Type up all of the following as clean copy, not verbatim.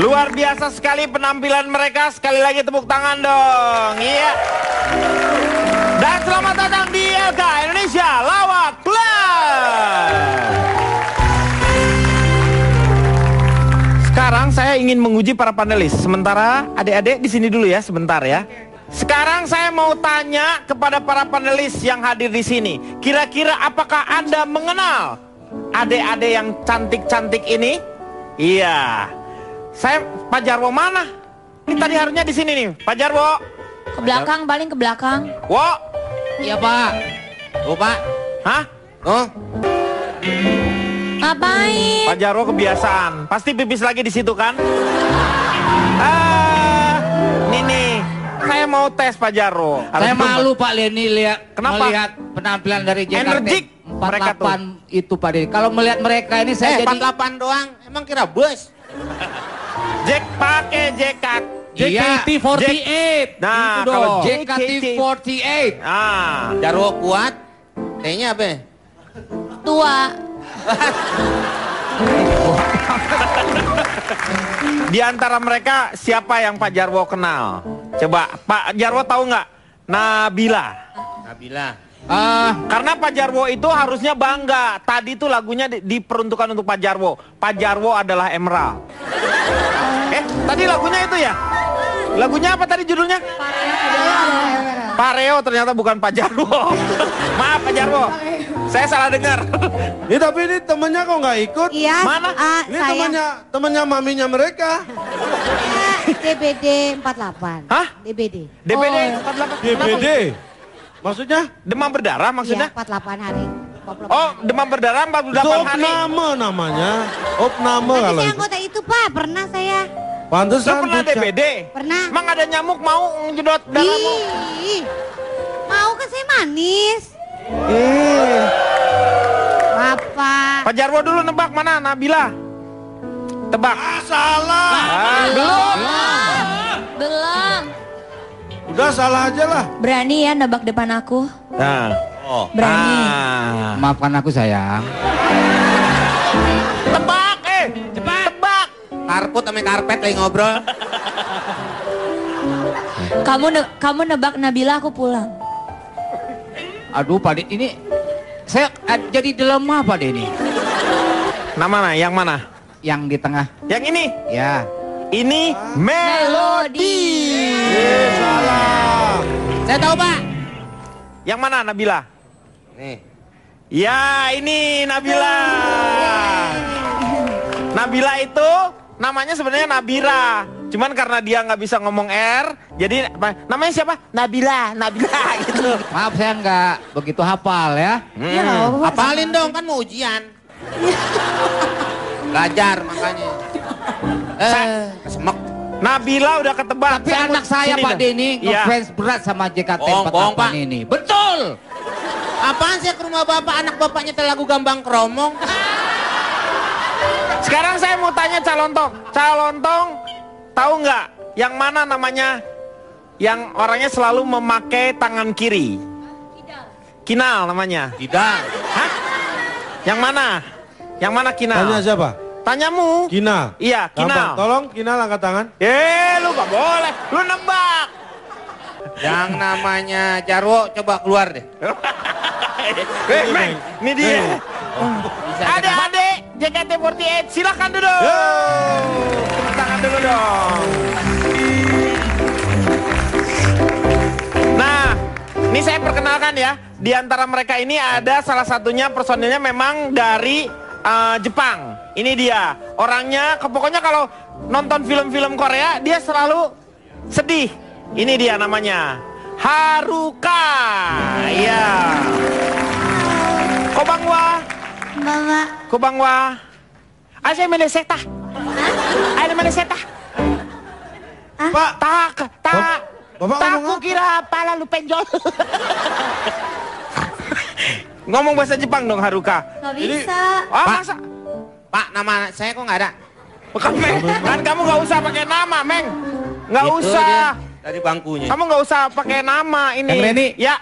Luar biasa sekali penampilan mereka. Sekali lagi tepuk tangan dong. Iya. Dan selamat datang di LK Indonesia Lawak Club. Sekarang saya ingin menguji para panelis. Sementara adik-adik di sini dulu ya, sebentar ya. Sekarang saya mau tanya kepada para panelis yang hadir di sini. Kira-kira apakah Anda mengenal adik-adik yang cantik-cantik ini? Iya. Pak Jarwo mana? Ini tadi harusnya di sini nih, Pak Jarwo. Ke belakang, paling ke belakang. Wo. Iya Pak. Oh Pak. Hah? Oh. Ngapain? Pak Jarwo kebiasaan. Pasti pipis lagi di situ kan? Nih. Saya mau tes Pak Jarwo. Saya malu Pak Leni melihat penampilan dari JKT. Energik 48 itu Pak Denny. Kalau melihat mereka ini saya jadi 48 doang. Emang kira bus? Pakai JKT48. Nah, itu kalau dong. JKT48. Jarwo kuat. T-nya apa? Tua. Di antara mereka siapa yang Pak Jarwo kenal? Coba Pak Jarwo tahu nggak? Nabila. Karena Pak Jarwo itu harusnya bangga. Tadi tuh lagunya diperuntukkan untuk Pak Jarwo. Pak Jarwo adalah Emerald. Tadi lagunya itu ya? Lagunya apa tadi judulnya? Pareo, ternyata bukan Pak Jarwo. Maaf Pak Jarwo, saya salah dengar. Ini tapi ini temennya kok nggak ikut? Iya. Mana? Ini temennya maminya mereka. DBD 48. Hah? DBD. DBD 48. DBD. Maksudnya? Demam berdarah maksudnya? Iya, 48 hari. Oh, demam berdarah 48 Itu hari. opname namanya. Opname Tapi kalau saya itu. anggota itu Pak, pernah saya. Lu Pantesan pernah pucat. DBD? Pernah. Emang ada nyamuk mau ngejedot darahmu? Ih, mau kan saya manis. Apa? Pak Jarwo dulu nebak mana Nabila? Tebak. Salah. Belum. Belum. Udah salah aja lah. Berani ya nebak depan aku? Nah. Berani. Maafkan aku sayang. Tebak, tebak. Karpet sama karpet lagi ngobrol. Kamu nebak Nabila, aku pulang. Aduh Pak Denny, ini saya jadi dilema Pak Denny. Mana? Yang mana? Yang di tengah. Yang ini? Ya. Ini Melody. Salah. Saya tahu Pak. Yang mana Nabila? Nih. Ya ini Nabila. Nabila itu namanya sebenarnya Nabira. Cuman karena dia nggak bisa ngomong R, jadi namanya siapa? Nabila gitu. Maaf saya nggak begitu hafal ya. Iya, Hafalin dong, kan mau ujian. Belajar makanya. Semek. Nabila udah ketebak. Tapi anak saya Pak Denny Iya. ngefans berat sama Bohong, JKT48 Pak. ini. Betul. Apaan sih ke rumah bapak, anak bapaknya lagu Gambang Kromong? Sekarang saya mau tanya Calontong. Calontong tahu nggak yang mana namanya? Yang orangnya selalu memakai tangan kiri. Kinal namanya. Tidak. Hah? Yang mana? Yang mana Kinal? Tanya siapa? Tanyamu. Kinal. Iya, Kinal. Gampang. Tolong Kinal angkat tangan. Lu gak boleh. Lu nebak. Yang namanya Jarwo coba keluar deh. Meng, ini dia. Adik-adik JKT48, silahkan duduk. Tepuk tangan dulu dong. Nah, ini saya perkenalkan ya. Di antara mereka ini ada salah satunya personilnya memang dari Jepang. Ini dia. Orangnya, pokoknya kalau nonton film-film Korea, dia selalu sedih. Ini dia namanya. Haruka. Iya. Kobangwa. Bawa. Kobangwa. Asa meneseta. Ada meneseta. Pak. Tak. Bapak Tak ngomong apa? kira pala lu penjol. Ngomong bahasa Jepang dong Haruka. Gak bisa. Ah, Pak. masa? Pak, nama saya kok nggak ada? Bukan, Meng. Kan kamu nggak usah pakai nama, Meng. Nggak Itu usah. dia, dari bangkunya. Kamu nggak usah pakai nama ini. Kang Reni. Ya.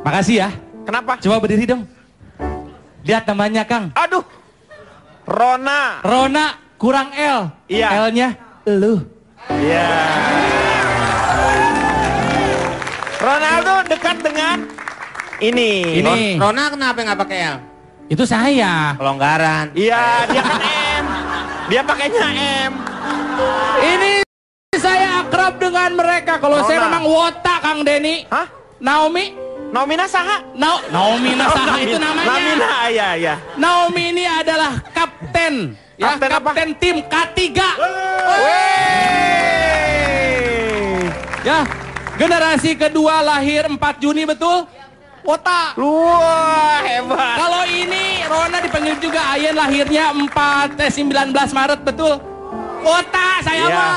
Makasih ya. Kenapa? Coba berdiri dong. Lihat namanya Kang. Aduh. Rona. Rona kurang L. Iya. L-nya lu. Iya. Ronaldo dekat dengan ini. Rona kenapa nggak pakai L? Itu saya. Kelonggaran. Iya, dia kan M. Dia pakainya M. Ini saya akrab dengan mereka. Kalau saya memang wota Kang Denny. Hah? Naomi? Naomi Nasaha? Naomi Nasaha itu namanya. Namina, iya. Naomi ini adalah kapten. Ya, Kapten apa? kapten tim K3. Wey. Ya, generasi kedua lahir 4 Juni betul? Wota. Wah, hebat. Kalau ini Rona dipanggil juga Ayen lahirnya 19 Maret betul? Wota saya Iya. mah.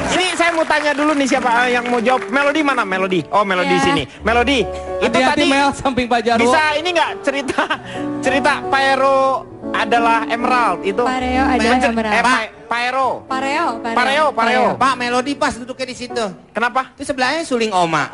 Ini saya mau tanya dulu nih siapa yang mau jawab. Melody mana? Melody. Oh, Melody Iya. sini. Melody. Itu Hati-hati tadi Mel samping Pak Jarwo. bisa ini nggak cerita Paero adalah Emerald itu? Pareo adalah Emerald. Paero. Pareo. Pak, Melody pas duduknya di situ. Kenapa? Itu sebelahnya suling oma.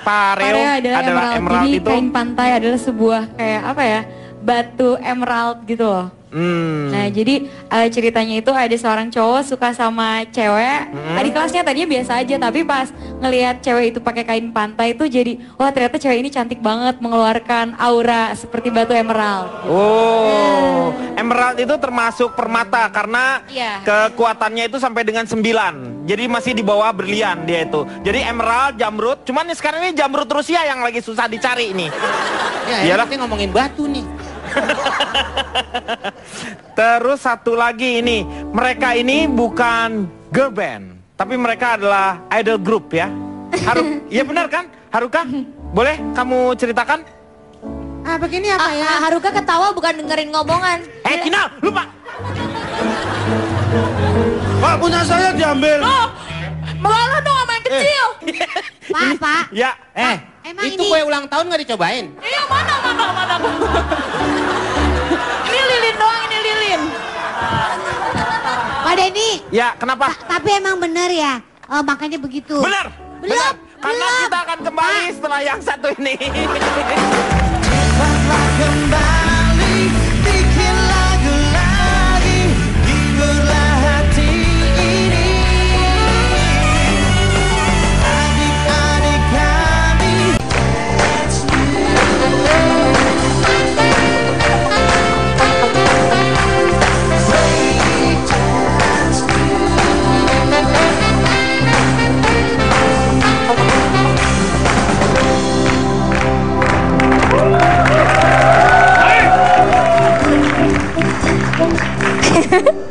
Pareo adalah Emerald Jadi itu. kain pantai adalah sebuah kayak apa ya? Batu emerald gitu loh. Nah jadi ceritanya itu ada seorang cowok suka sama cewek. Adik kelasnya tadinya biasa aja, tapi pas ngelihat cewek itu pakai kain pantai itu jadi wah ternyata cewek ini cantik banget, mengeluarkan aura seperti batu emerald. Oh, emerald itu termasuk permata karena Iya. kekuatannya itu sampai dengan 9. Jadi masih di bawah berlian dia itu. Jadi emerald, jamrud. Cuman nih sekarang ini jamrud Rusia yang lagi susah dicari nih. Ya, Iyalah. kita ngomongin batu nih. Terus satu lagi ini, mereka ini bukan girl band, tapi mereka adalah idol group ya. Iya benar kan? Haruka, boleh kamu ceritakan? Begini apa ya? Haruka ketawa bukan dengerin ngomongan. Kinal, lupa. Pak, punya saya diambil. Malah dong sama yang kecil. Pak. Ya, Emang itu kue ulang tahun nggak dicobain? Iya mana. Ini lilin doang, ini lilin. Pak Denny, ya kenapa? tapi emang bener ya, makanya begitu. Benar. Belum, Karena belum. kita akan kembali setelah yang satu ini.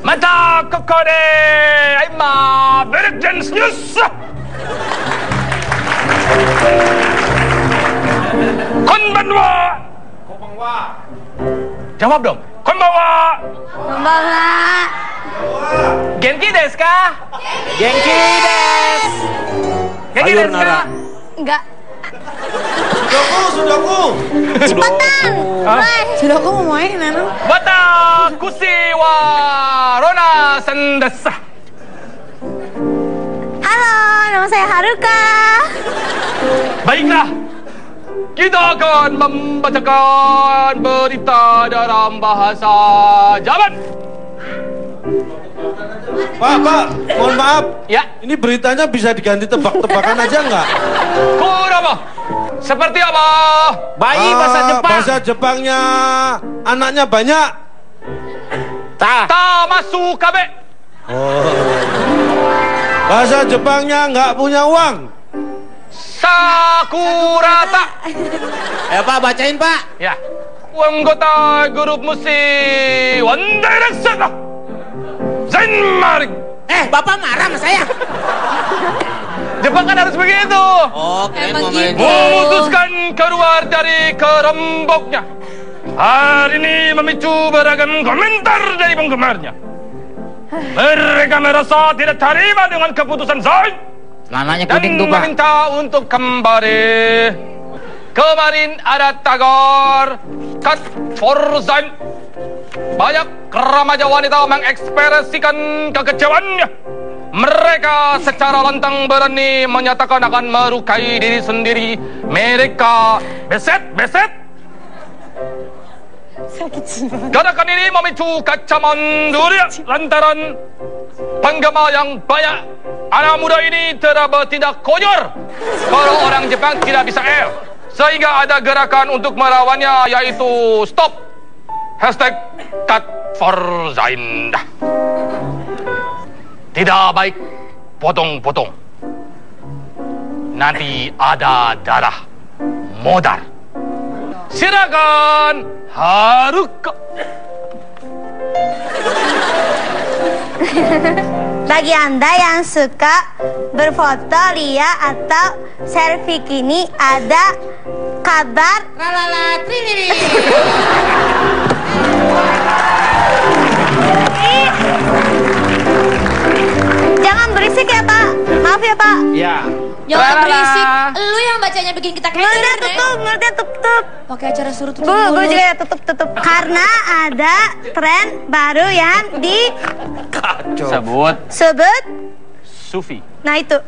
Mata kokode aima Bergens News. Konbanwa. Jawab dong. Konbanwa. Genki desu ka? Genki des. Genki desu ka? Enggak. Sudoku. Sudah aku mau main, Nano. Watakushi wa Rona san desu. Halo, nama saya Haruka. Baiklah, kita akan membacakan berita dalam bahasa Jerman. Pak, mohon maaf. Ya, Ini beritanya bisa diganti tebak-tebakan aja nggak? kurama. Seperti apa? Bayi bahasa Jepang. Bahasa Jepangnya anaknya banyak. Tamasu kabe. Bahasa Jepangnya nggak punya uang. Sakurata. Ya Pak, bacain Pak. Ya. Anggota grup musik One Direction. Zenmarik. Bapak marah sama saya. Jepang kan harus begitu. Oke, Emang ngomongin. gitu. Memutuskan keluar dari keromboknya. Hari ini memicu beragam komentar dari penggemarnya. Mereka merasa tidak terima dengan keputusan Zain Celananya dan kuning tuh Pak. meminta untuk kembali. Kemarin ada tagar Cut for Zain. Banyak remaja wanita mengekspresikan kekecewaannya. Mereka Mereka secara lantang berani menyatakan akan melukai diri sendiri. Mereka beset. Gerakan ini memicu kecaman dunia lantaran penggemar yang banyak. Anak muda ini telah bertindak konyol kalau orang Jepang tidak bisa L. Sehingga ada gerakan untuk melawannya, yaitu stop. Hashtag cut for Zain. Tidak baik potong-potong. Nanti ada darah modar. Silakan Haruka. Bagi Anda yang suka berfoto ria atau selfie kini, ada kabar Tralala triniri. Jangan berisik ya Pak. Maaf ya Pak. Ya. Jangan berisik. Lu yang bacanya bikin kita Mulutnya keren. tutup. Pakai acara suruh tutup Bu mulut. juga ya tutup. Karena ada tren baru yang Sebut disebut. Sufi. Nah itu.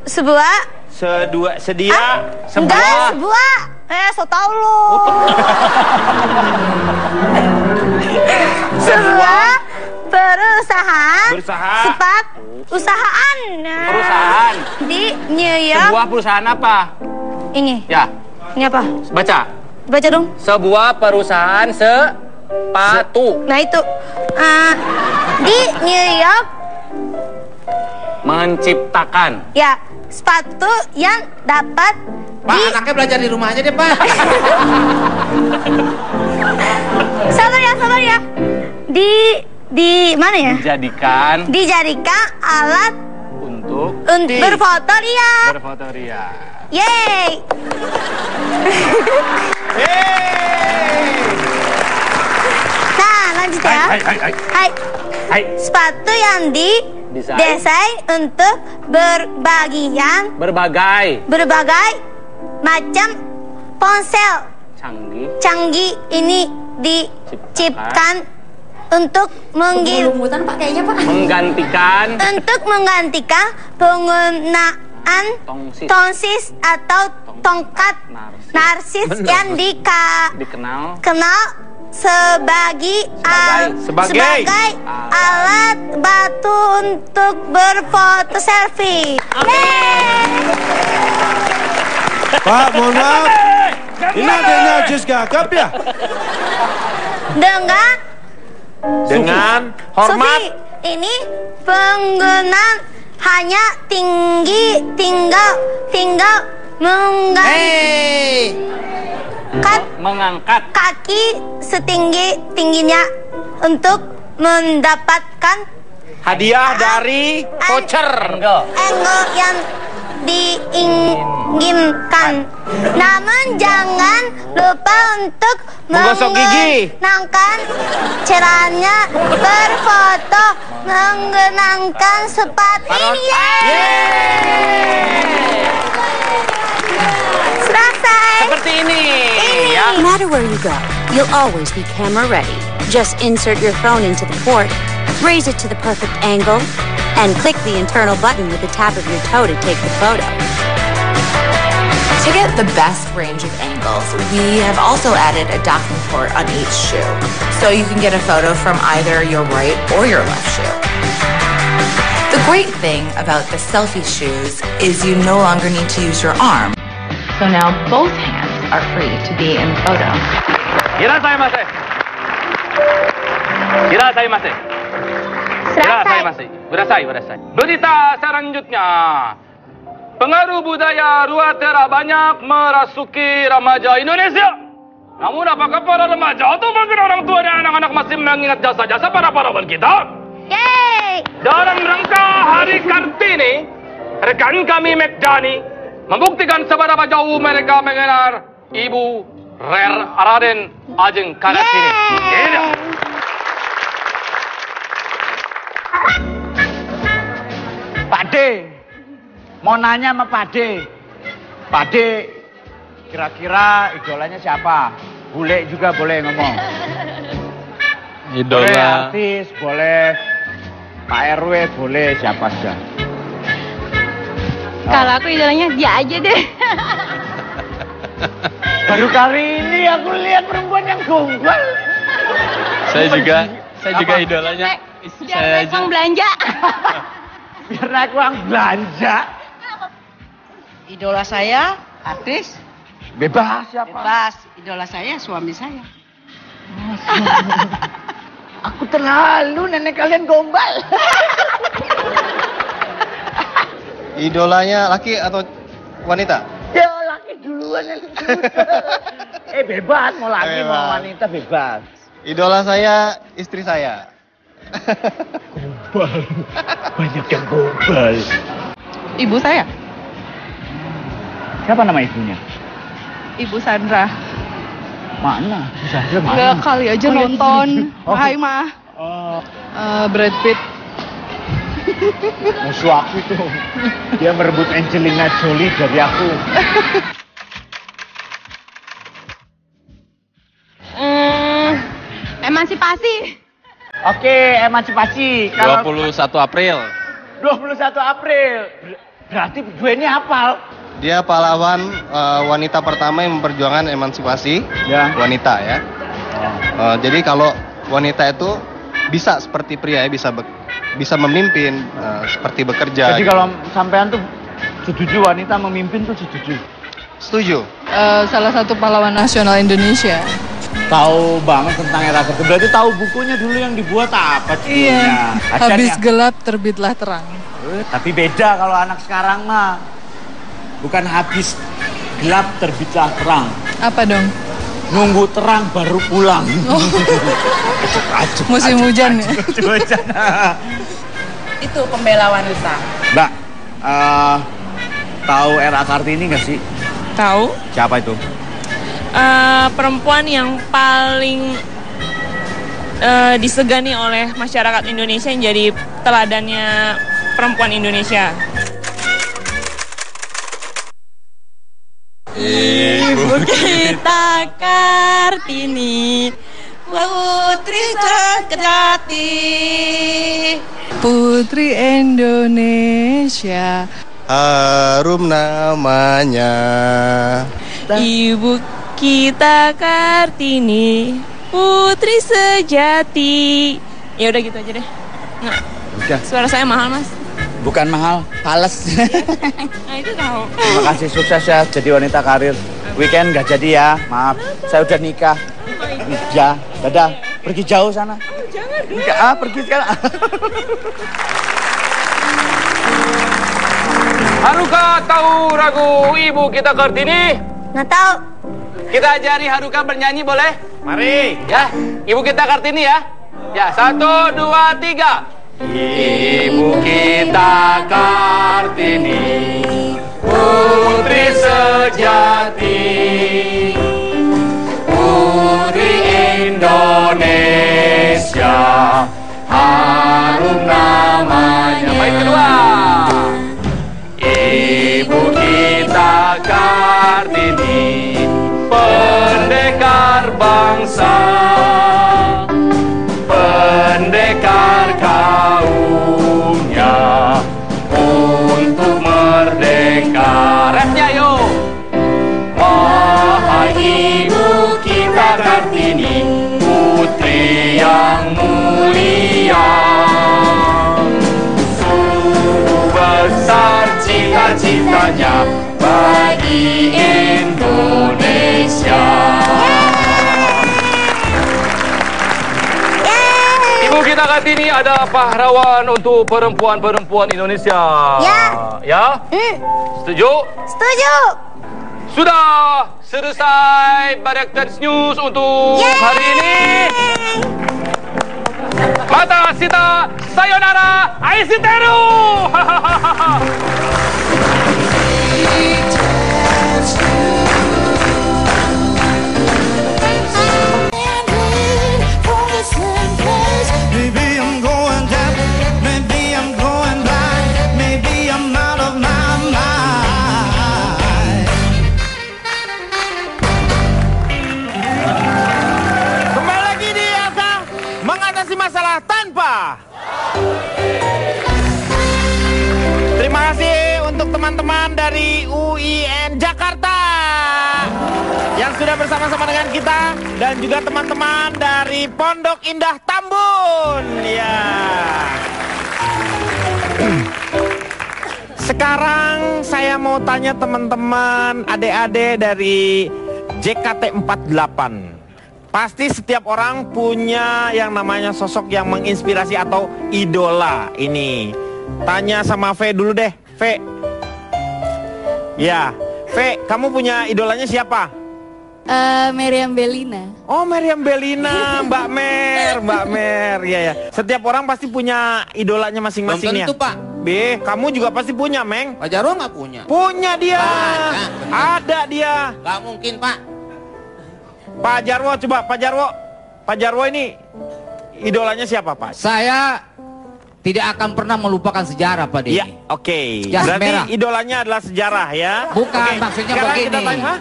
Sebuah. Sedia. Enggak, sebuah. So tau lu. Sebuah perusahaan. Usahaan. Perusahaan. Di New York. Sebuah perusahaan apa? Ini. Ya, Ini apa? baca. Baca dong. Sebuah perusahaan sepatu Nah itu. Di New York. menciptakan. Ya, sepatu yang dapat Pak, anaknya belajar di rumah aja deh, Pak. Sabar ya. Di mana ya? Dijadikan alat untuk berfoto ria. berfoto ria. Yeay. Nah, lanjut ya. Hai. Sepatu yang didesain untuk berbagai macam ponsel canggih ini diciptakan untuk Lumutan Pak kayaknya Pak. menggantikan penggunaan tongsis atau tongkat narsis yang dikenal sebagai alat batu untuk berfoto selfie. Pak, mohon maaf. Ini adanya Jus Gagap ya? Dengan hormat. Sofi, ini penggunaan hanya tinggal mengangkat kaki setinggi-tingginya untuk mendapatkan Hadiah dari voucher. angle yang diinginkan. Namun jangan lupa untuk Menggosok gigi. mengenangkan caranya berfoto menggunakan sepatu ini. Selesai. seperti ini. No matter where you go, you'll always be camera ready. Just insert your phone into the port, raise it to the perfect angle, and click the internal button with the tap of your toe to take the photo. To get the best range of angles, we have also added a docking port on each shoe, so you can get a photo from either your right or your left shoe. The great thing about the selfie shoes is you no longer need to use your arm. So now both hands are free to be in the photo. Berasai. Berita selanjutnya. Pengaruh budaya luar daerah banyak merasuki remaja Indonesia. Namun apakah para remaja atau mungkin orang tua dan anak-anak masih mengingat jasa-jasa para pahlawan kita? Yeay! Dalam rangka Hari Kartini, rekan kami Mekdani membuktikan seberapa jauh mereka mengenal Ibu Raden Ajeng Kartini. Pak D, mau nanya sama Pak D. Pak D, kira-kira idolanya siapa? Bule juga boleh ngomong. Boleh Idola. artis, boleh Pak RW, boleh siapa saja. Kalau aku idolanya dia aja deh. Baru kali ini aku lihat perempuan yang gombal. Saya juga idolanya istri Biar saya naik aja. uang belanja. Biar naik uang belanja. Idola saya artis. Bebas siapa? Bebas. Idola saya suami saya. Aku terlalu nenek kalian gombal. Idolanya laki atau wanita? Ya laki duluan yang bebas, mau laki mau Bebas. wanita bebas. Idola saya istri saya. Gombal. Banyak yang gombal. Ibu saya, Siapa nama ibunya? Ibu Sandra. Mana? Sandra mana? Nggak kali aja Oh, iya. nonton. Oh. Hai Ma. Oh, Brad Pitt. musuh aku tuh. Dia merebut Angelina Jolie dari aku. Emansipasi. Oke, emansipasi. 21 April. 21 April. Berarti berdua ini hafal. Dia pahlawan wanita pertama yang memperjuangkan emansipasi wanita ya. Jadi kalau wanita itu bisa seperti pria ya, bisa memimpin, seperti bekerja. Jadi kalau sampean tuh setuju wanita memimpin tuh setuju. Setuju. Salah satu pahlawan nasional Indonesia. Tahu banget tentang era Kartini. Berarti tahu bukunya dulu yang dibuat apa judulnya? Iya. Acan Habis ya? gelap terbitlah terang. Tapi beda kalau anak sekarang mah. Bukan habis gelap terbitlah terang. Apa dong? Nunggu terang baru pulang. Oh. Musim hujan ya. Musim hujan. Itu pembela wanita. Mbak, tahu era Kartini nggak sih? Tahu. Siapa itu? Perempuan yang paling disegani oleh masyarakat Indonesia yang jadi teladannya perempuan Indonesia. Ibu kita Kartini, putri sejati. Putri Indonesia. Harum namanya. Ibu kita Kartini, putri sejati. Ya udah gitu aja deh. Nggak. Udah. Suara saya mahal, Mas. Bukan mahal, pales. Nah, itu tahu. Terima kasih, sukses ya jadi wanita karir. Weekend nggak jadi ya, maaf. Saya udah nikah. Ya, dadah. Pergi jauh sana. Jangan. Enggak, pergi sekarang. Haruka tahu ragu ibu kita Kartini? Nggak tahu. Kita ajari Haruka bernyanyi boleh? Mari. Ya, ibu kita Kartini ya. Ya, 1, 2, 3. Ibu kita Kartini, putri sejati, putri Indonesia, harum namanya. Baik kedua. Ibu kita Kartini, pendekar bangsa, pendekar kaumnya untuk merdeka. Rapnya yuk. Wahai ibu kita Kartini, putri yang mulia, sungguh besar cita-citanya bagi Indonesia. Ibu kita Kartini adalah pahlawan untuk perempuan-perempuan Indonesia. Ya. Ya? Setuju? Setuju. Sudah selesai Badak News untuk hari ini. Mata Sita Sayonara Aisiteru. Maybe I'm going deaf, maybe I'm going blind, maybe I'm out of my mind. Kembali lagi di Elsa Terima kasih untuk teman-teman dari UIN Jakarta yang sudah bersama-sama dengan kita, dan juga teman-teman dari Pondok Indah Tambun. Ya. Sekarang saya mau tanya teman-teman adik-adik dari JKT48. Pasti setiap orang punya yang namanya sosok yang menginspirasi atau idola. Ini tanya sama V dulu deh, V. Ya, V, kamu punya idolanya siapa? Meriam Bellina. Oh, Meriam Bellina, Mbak Mer, ya ya. Setiap orang pasti punya idolanya masing-masing ya. Belum tentu, Pak. B, kamu juga pasti punya, Meng. Pak Jarwo nggak punya. Punya dia. Ada dia. Nggak mungkin, Pak. Pak Jarwo, coba Pak Jarwo. Pak Jarwo ini idolanya siapa, Pak? Saya tidak akan pernah melupakan sejarah, Pak Denny. Iya, oke. Jas Berarti merah. idolanya adalah sejarah ya. Bukan, Oke. maksudnya Sekarang begini. kita tanya, hah?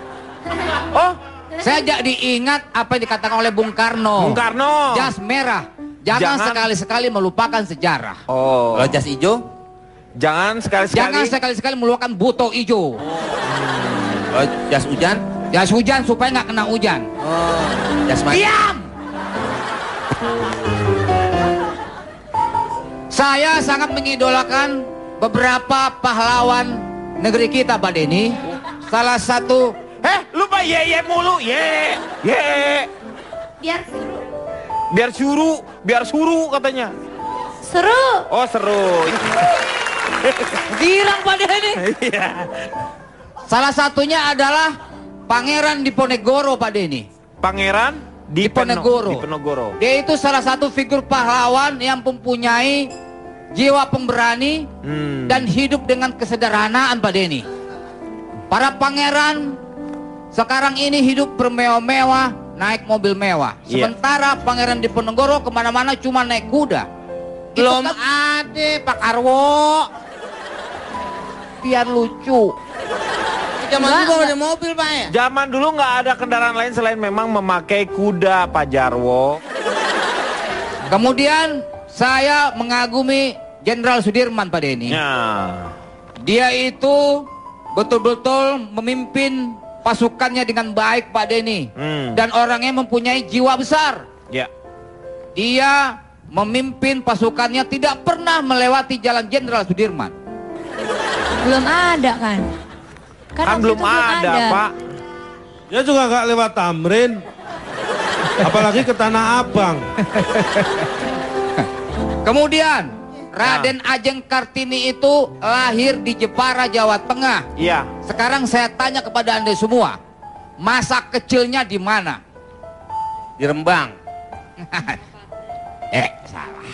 Oh, saya jadi ingat apa yang dikatakan oleh Bung Karno. Bung Karno. Jas merah. Jangan sekali-sekali melupakan sejarah. Oh. Kalau jas hijau? Jangan sekali-sekali. Jangan sekali-sekali melupakan buto hijau. Kalau jas hujan? Jas hujan supaya nggak kena hujan. Oh. Jas mati? Diam! Saya sangat mengidolakan beberapa pahlawan negeri kita, Pak Denny. Salah satu... lupa ye mulu, ye. Biar suruh katanya. Seru. Oh, seru. Girang, Pak Denny. Iya. Salah satunya adalah Pangeran Diponegoro, Pak Denny. Pangeran Diponegoro. Dia itu salah satu figur pahlawan yang mempunyai jiwa pemberani dan hidup dengan kesederhanaan, Pak Denny. Para pangeran sekarang ini hidup bermewah-mewah, naik mobil mewah. Sementara Pangeran Diponegoro kemana-mana cuma naik kuda. Belum ada, Pak Karwo. Biar lucu. Zaman dulu ada mobil, Pak ya? Zaman dulu nggak ada kendaraan lain selain memang memakai kuda, Pak Jarwo. Kemudian saya mengagumi Jenderal Sudirman, Pak Denny. Dia itu betul-betul memimpin pasukannya dengan baik, Pak Denny. Dan orangnya mempunyai jiwa besar. Ya. Dia memimpin pasukannya tidak pernah melewati jalan Jenderal Sudirman. Belum ada kan? Kan belum ada, Pak. Dia juga nggak lewat Tamrin. Apalagi ke Tanah Abang. Kemudian Raden Ajeng Kartini itu lahir di Jepara, Jawa Tengah. Iya. Sekarang saya tanya kepada Anda semua, masa kecilnya di mana? Di Rembang. Salah.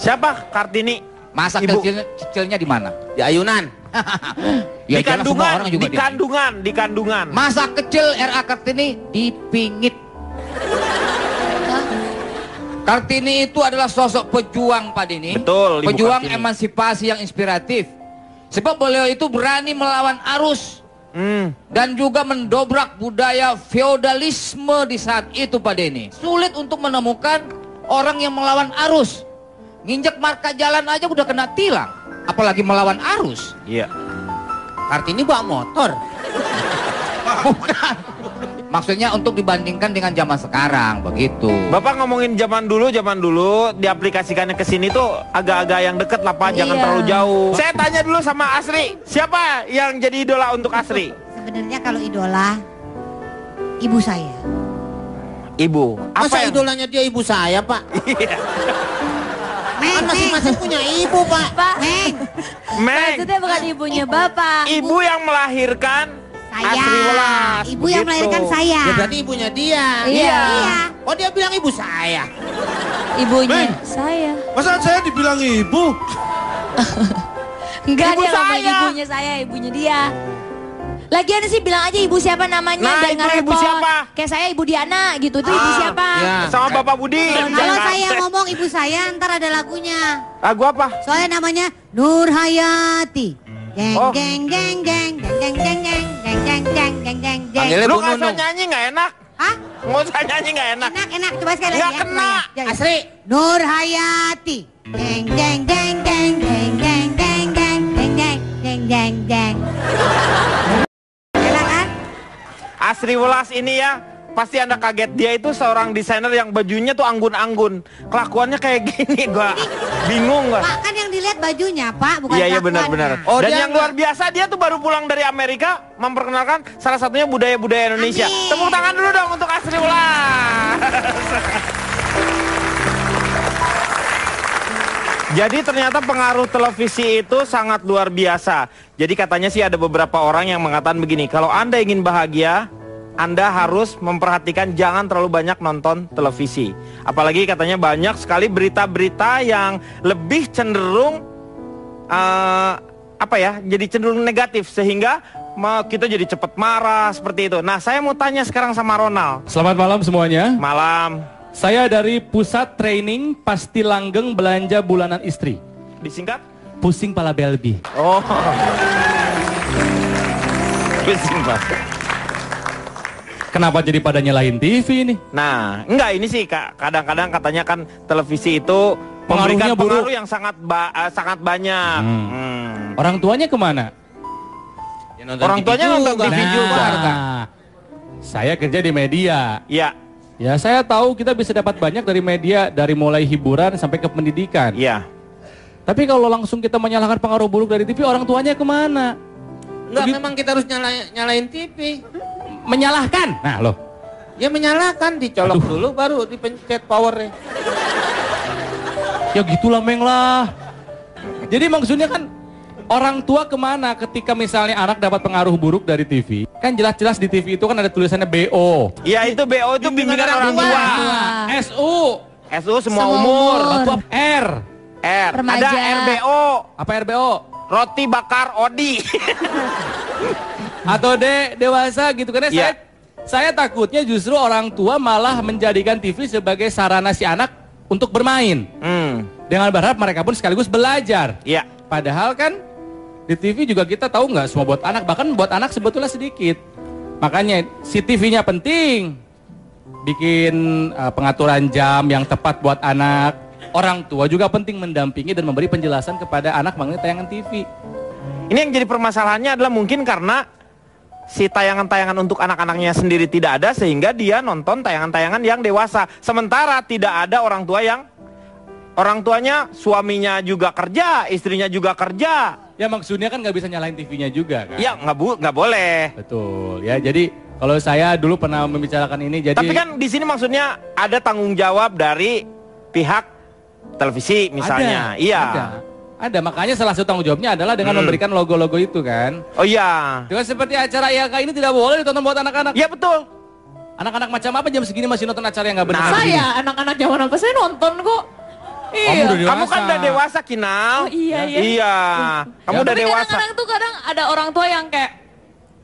Siapa Kartini? Masa kecilnya di mana? Di Ayunan. Ya, di Kandungan, orang juga di Kandungan. Masa kecil R.A. Kartini di Pingit. Kartini itu adalah sosok pejuang, Pak Denny. Betul, Ibu pejuang Kartini. emansipasi yang inspiratif. Sebab beliau itu berani melawan arus dan juga mendobrak budaya feodalisme di saat itu, Pak Denny. Sulit untuk menemukan orang yang melawan arus. Nginjek marka jalan aja udah kena tilang, apalagi melawan arus. Iya. Kartini bawa motor. Bukan. Maksudnya untuk dibandingkan dengan zaman sekarang, begitu. Bapak ngomongin zaman dulu diaplikasikannya ke sini tuh agak-agak yang deket lah, Pak, jangan terlalu jauh. Saya tanya dulu sama Asri, siapa yang jadi idola untuk Asri? Sebenarnya kalau idola, ibu saya. Ibu. Masa idolanya dia ibu saya, Pak? Kan masing-masing punya ibu, Pak. Meng. Maksudnya bukan ibunya Bapak. Ibu yang melahirkan Asri Welas. Ibu yang melahirkan saya. Ya berarti ibunya dia. Iya. Oh, dia bilang ibu saya. Ibunya saya. Masa saya dibilang ibu? Enggak, Ibu dia ngomong saya. ibunya saya, ibunya dia. Lagian sih bilang aja ibu siapa namanya, Nah, biar itu nggak ibu repot. siapa? Kayak saya ibu Diana gitu, itu ibu siapa? Sama Bapak Budi. Kalau saya ngomong ibu saya, ntar ada lagunya. Lagu apa? Soalnya namanya Nur Hayati. Geng Oh. geng geng geng geng geng geng geng geng geng geng geng geng geng. Panggilnya Lu Bu nggak usah Nunung. nyanyi nggak enak? Hah? Nggak usah nyanyi nggak enak. Enak, coba sekali lagi Nggak ya. kena. Ya, ya. Asri. Nur Hayati. Jeng jeng jeng jeng jeng jeng jeng jeng jeng jeng jeng jeng jeng. Enak kan? Asri Welas ini ya, pasti Anda kaget. Dia itu seorang desainer yang bajunya tuh anggun-anggun. Kelakuannya kayak gini, gua bingung gua. Pak, kan yang dilihat bajunya, Pak, bukan Iya kelakuannya. benar-benar. Oh, Dan dia yang luar biasa, dia tuh baru pulang dari Amerika memperkenalkan salah satunya budaya-budaya Indonesia. Amin. Tepuk tangan dulu dong untuk Asri Welas. Jadi ternyata pengaruh televisi itu sangat luar biasa. Jadi katanya sih ada beberapa orang yang mengatakan begini, kalau Anda ingin bahagia, Anda harus memperhatikan jangan terlalu banyak nonton televisi. Apalagi katanya banyak sekali berita-berita yang lebih cenderung jadi cenderung negatif sehingga kita jadi cepat marah seperti itu. Nah, saya mau tanya sekarang sama Ronald. Selamat malam semuanya. Malam. Saya dari Pusat Training Pasti Langgeng Belanja Bulanan Istri. Disingkat? Pusing Pala Belbi. Oh. Pusing Pak. Kenapa jadi pada nyalahin TV ini? Nah, enggak, ini sih kadang-kadang katanya kan televisi itu memberikan pengaruh yang sangat banyak. Orang tuanya kemana? Ya, nonton Orang TV tuanya nonton TV juga. Saya kerja di media. Iya. Ya, saya tahu kita bisa dapat banyak dari media, dari mulai hiburan sampai ke pendidikan. Iya. Tapi kalau langsung kita menyalahkan pengaruh buruk dari TV, orang tuanya kemana? Enggak, memang kita harus nyalain TV. Menyalahkan? Nah, loh. Ya menyalahkan, dicolok dulu baru dipencet powernya. Ya gitulah Meng lah. Jadi maksudnya kan orang tua kemana ketika misalnya anak dapat pengaruh buruk dari TV? Kan jelas-jelas di TV itu kan ada tulisannya BO. Iya, itu BO itu bimbingan orang tua. SU. SU semua umur. R. Ada RBO. Apa RBO? Roti bakar Odi. Atau dewasa gitu kan ya. Saya takutnya justru orang tua malah menjadikan TV sebagai sarana si anak untuk bermain. Dengan berharap mereka pun sekaligus belajar. Iya. Padahal kan di TV juga kita tahu nggak semua buat anak, bahkan buat anak sebetulnya sedikit. Makanya si TV-nya penting. Bikin pengaturan jam yang tepat buat anak. Orang tua juga penting mendampingi dan memberi penjelasan kepada anak mengenai tayangan TV. Ini yang jadi permasalahannya adalah mungkin karena si tayangan-tayangan untuk anak-anaknya sendiri tidak ada sehingga dia nonton tayangan-tayangan yang dewasa. Sementara tidak ada orang tua yang orang tuanya suaminya juga kerja, istrinya juga kerja. Ya maksudnya kan nggak bisa nyalain TV-nya juga kan? Ya nggak boleh. Betul ya. Jadi kalau saya dulu pernah membicarakan ini, jadi. Tapi kan di sini maksudnya ada tanggung jawab dari pihak televisi misalnya. Ada, makanya salah satu tanggung jawabnya adalah dengan memberikan logo-logo itu kan. Oh iya. Dengan seperti acara IAK ini tidak boleh ditonton buat anak-anak. Iya betul. Anak-anak macam apa jam segini masih nonton acara yang nggak benar? Saya anak-anak zaman apa saya nonton kok. Iya. Kamu kan udah dewasa, Kinal. Oh, iya. Iya. Kamu udah dewasa. Kadang-kadang tuh kadang ada orang tua yang kayak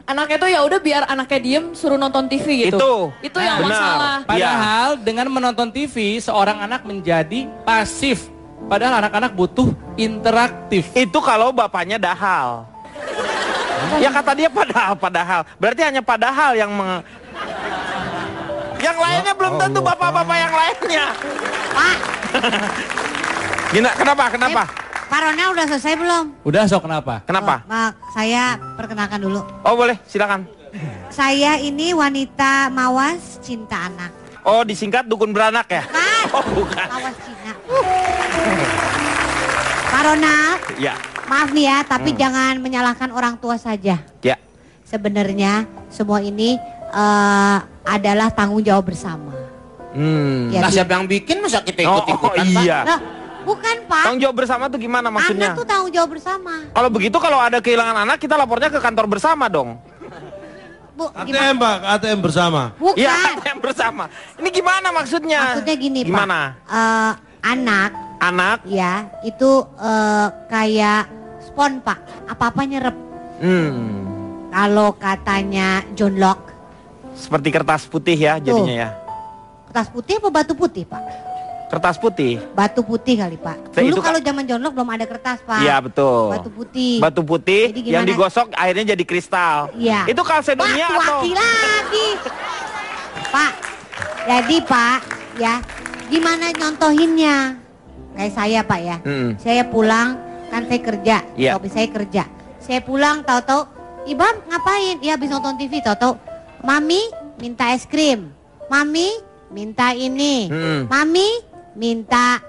anaknya tuh ya udah biar anaknya diem suruh nonton TV gitu. Itu yang masalah. Padahal dengan menonton TV seorang anak menjadi pasif. Padahal anak-anak butuh interaktif. Itu kalau bapaknya dahal. Ya kata dia padahal. Berarti hanya padahal yang yang lainnya belum tentu bapak-bapak yang lainnya. Pak. Kenapa? Pak Ronald udah selesai belum? Udah, sok kenapa? Kenapa? Saya perkenalkan dulu. Oh boleh, silakan. Saya ini wanita mawas cinta anak. Oh disingkat dukun beranak ya? Bukan. Oh bukan. Mawas Cina. Pak Ronald. Ya. Maaf nih ya, tapi jangan menyalahkan orang tua saja. Ya. Sebenarnya semua ini adalah tanggung jawab bersama. Nah, siapa yang bikin masa kita ikut-ikutan, Pak? Iya. Nah, bukan Pak. Tanggung jawab bersama tuh gimana maksudnya? Anak tuh tanggung jawab bersama. Kalau begitu kalau ada kehilangan anak kita lapornya ke kantor bersama dong. Bu, ATM Pak, ATM bersama. Bukan. Iya, ATM bersama. Ini gimana maksudnya? Maksudnya gini gimana? Pak. Anak ya itu kayak spon Pak. Apa-apa nyerep. Kalau katanya John Locke. Seperti kertas putih ya jadinya ya. Kertas putih apa batu putih Pak? Kertas putih. Batu putih kali Pak. Dulu kalau zaman John Locke belum ada kertas Pak. Iya betul. Batu putih. Batu putih yang digosok akhirnya jadi kristal. Iya. Itu kalsedonnya atau? Lagi. Pak. Jadi Pak ya gimana nyontohinnya? kayak saya Pak ya. Saya pulang, kan saya kerja, suami saya kerja. Saya pulang tahu-tahu, Ibam ngapain? Ya habis nonton TV tahu-tahu, Mami minta es krim, Mami minta ini, Mami minta.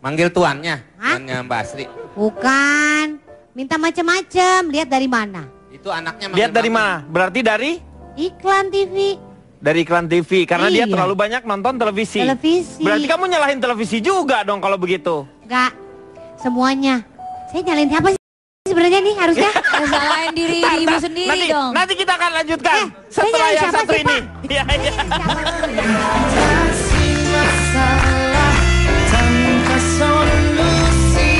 Manggil tuannya, tuannya Mbak Asri. Bukan, minta macam-macam. Lihat dari mana? Itu anaknya Lihat dari mana? Berarti dari? Iklan TV. Dari iklan TV, karena dia terlalu banyak nonton televisi. Televisi. Berarti kamu nyalahin televisi juga dong kalau begitu. Enggak, semuanya. Saya nyalain siapa sih sebenarnya nih harusnya? Salahin diri ibu sendiri dong. Nanti kita akan lanjutkan setelah yang satu ini. Iya, iya. Masalah tanpa solusi,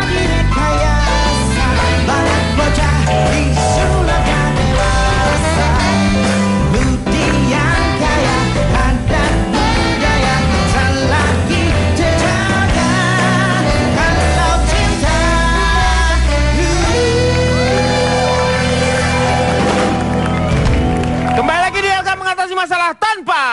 direkayasa banyak bocah disulap dan dewasa, budi yang kaya adat budaya tak lagi terjaga kalau cinta. Kembali lagi di Elka mengatasi masalah tanpa.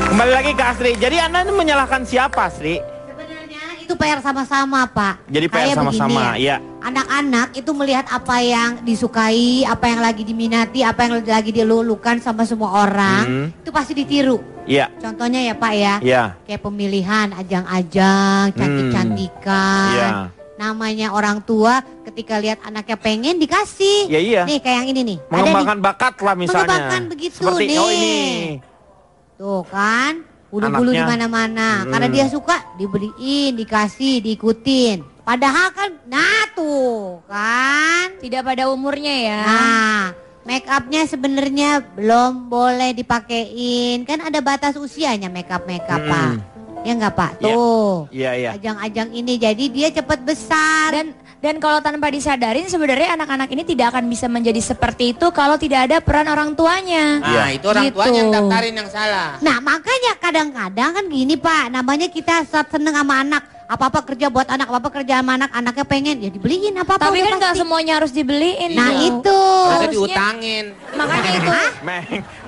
Kembali lagi ke Asri. Jadi Anda ini menyalahkan siapa, Asri? Sebenarnya itu PR sama-sama, Pak. Jadi PR Kayak sama-sama, begini ya. Anak-anak itu melihat apa yang disukai, apa yang lagi diminati, apa yang lagi dilulukan sama semua orang, itu pasti ditiru. Iya. Contohnya ya, Pak ya. Iya. Kayak pemilihan, ajang-ajang, cantik-cantikan. Iya. Namanya orang tua ketika lihat anaknya pengen dikasih. Ya, iya. Nih kayak yang ini nih. Mengembangkan bakat lah misalnya. Mengembangkan begitu Seperti, nih. oh ini. Tuh kan, bulu-bulu di Anaknya. mana-mana. Karena dia suka dibeliin, dikasih, diikutin. Padahal kan, nah tuh kan. Tidak pada umurnya ya. Nah, make upnya sebenarnya belum boleh dipakein. Kan ada batas usianya make up Pak. Ya enggak Pak? Tuh. Iya, iya. Ajang-ajang ini jadi dia cepat besar. Dan kalau tanpa disadarin sebenarnya anak-anak ini tidak akan bisa menjadi seperti itu kalau tidak ada peran orang tuanya. Nah, itu orang Gitu. tuanya yang daftarin yang salah. Nah makanya kadang-kadang kan gini Pak, namanya kita saat seneng sama anak, apa-apa kerja buat anak, apa-apa kerja sama anak, anaknya pengen ya dibeliin apa-apa. Tapi udah kan nggak pasti. semuanya harus dibeliin. Nah dong. itu. Harusnya diutangin. Makanya itu.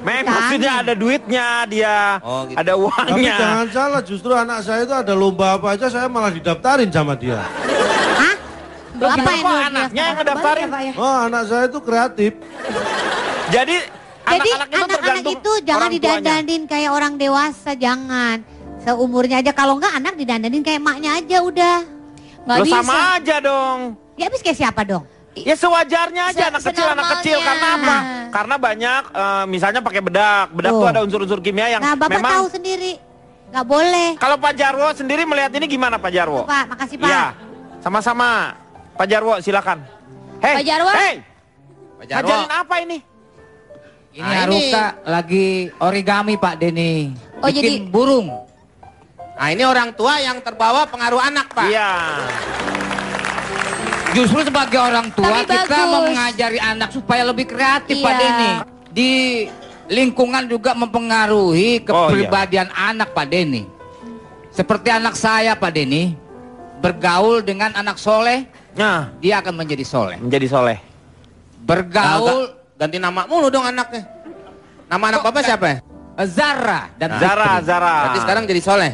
Meng, maksudnya ada duitnya dia, gitu. ada Tapi uangnya. jangan salah, justru anak saya itu ada lomba apa aja saya malah didaftarin sama dia. Loh, Apa kenapa yang anaknya yang ngedaftarin? Oh, anak saya itu kreatif. Jadi Jadi anak-anak itu anak-anak tergantung itu jangan orang tuanya. didandanin kayak orang dewasa, jangan. Seumurnya aja, kalau enggak anak didandanin kayak emaknya aja udah. Nggak Loh, bisa. sama aja dong. Ya habis kayak siapa dong? Ya sewajarnya aja anak kecil. Karena apa? Karena banyak misalnya pakai bedak. Bedak tuh ada unsur-unsur kimia yang Nah Bapak memang tahu sendiri, nggak boleh. Kalau Pak Jarwo sendiri melihat ini gimana Pak Jarwo? Pak, makasih Pak. Iya, sama-sama. Pak Jarwo silakan. Hei, Pak Jarwo. Hei, Pak Jarwo. ngajarin apa ini? Ini Haruka lagi origami Pak Denny. Oh, bikin burung. Nah ini orang tua yang terbawa pengaruh anak Pak. Iya. Justru sebagai orang tua Tapi kita bagus. mau mengajari anak supaya lebih kreatif Pak Iya. Denny. Di lingkungan juga mempengaruhi kepribadian anak Pak Denny. Seperti anak saya Pak Denny, bergaul dengan anak soleh, Nah, dia akan menjadi soleh. menjadi soleh. Bergaul Ganti nama mulu dong anaknya. Nama anak Bapak siapa ya? Zara dan Zara, Fitri. Zara. Berarti sekarang jadi soleh.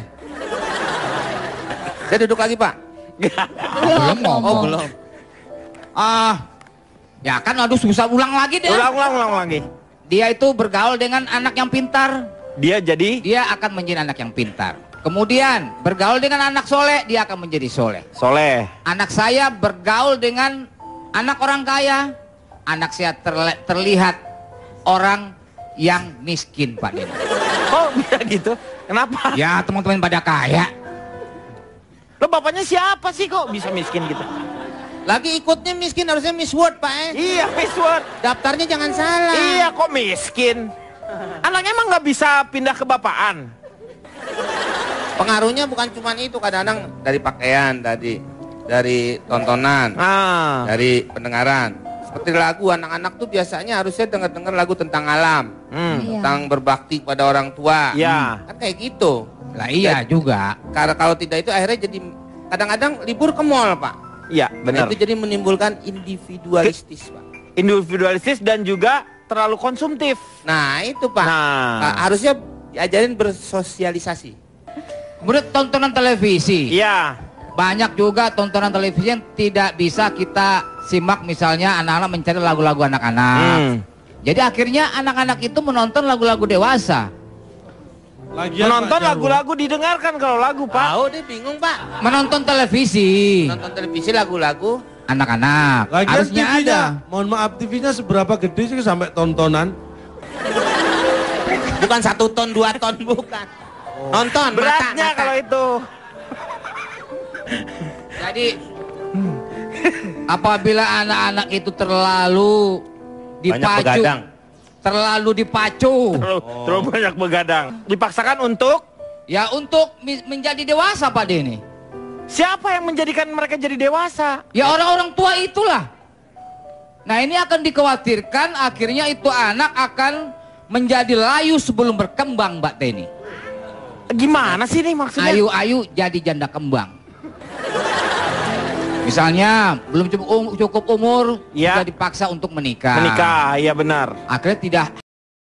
Saya duduk lagi Pak. Belum ngomong. Oh belum. Ya kan aduh susah ulang lagi deh. Ulang lagi. Dia itu bergaul dengan anak yang pintar. Dia jadi Dia akan menjadi anak yang pintar. Kemudian bergaul dengan anak soleh, dia akan menjadi soleh. soleh. Anak saya bergaul dengan anak orang kaya. Anak saya terlihat orang yang miskin Pak Denny. Oh, bisa gitu. Kenapa? Ya teman-teman pada kaya. Lo bapaknya siapa sih kok bisa miskin gitu? Lagi ikutnya miskin harusnya Miss World Pak Iya, Miss World. Daftarnya jangan salah. Iya, kok miskin? Anaknya emang nggak bisa pindah ke bapaan? Pengaruhnya bukan cuma itu, kadang-kadang dari pakaian, dari tontonan, dari pendengaran. Seperti lagu, anak-anak tuh biasanya harusnya dengar lagu tentang alam, tentang berbakti pada orang tua. Iya. Kan kayak gitu. Lah iya juga. Karena kalau tidak itu akhirnya jadi kadang-kadang libur ke mall Pak. Iya, Nah, benar. itu jadi menimbulkan individualistis Pak. Individualistis dan juga terlalu konsumtif. Nah itu Pak. Nah. Harusnya diajarin bersosialisasi. Kemudian tontonan televisi. Iya. Banyak juga tontonan televisi yang tidak bisa kita simak, misalnya anak-anak mencari lagu-lagu anak-anak. Jadi akhirnya anak-anak itu menonton lagu-lagu dewasa. Menonton lagu-lagu didengarkan kalau lagu, Pak. Tahu deh, bingung, Pak. Menonton televisi. Nonton televisi lagu-lagu anak-anak. Lagian Harusnya TV-nya, ada. mohon maaf, TV-nya seberapa gede sih sampai tontonan? Bukan 1 ton, 2 ton, bukan. Nonton, Beratnya mata. kalau itu. Jadi apabila anak-anak itu terlalu dipacu, terlalu banyak begadang, dipaksakan untuk menjadi dewasa, Pak Denny. Siapa yang menjadikan mereka jadi dewasa? Ya orang-orang tua itulah. Nah, ini akan dikhawatirkan akhirnya itu anak akan menjadi layu sebelum berkembang, Mbak Teni. Gimana sih ini maksudnya? Ayu-ayu jadi janda kembang. Misalnya belum cukup umur, sudah dipaksa untuk menikah. Menikah, iya benar. Akhirnya tidak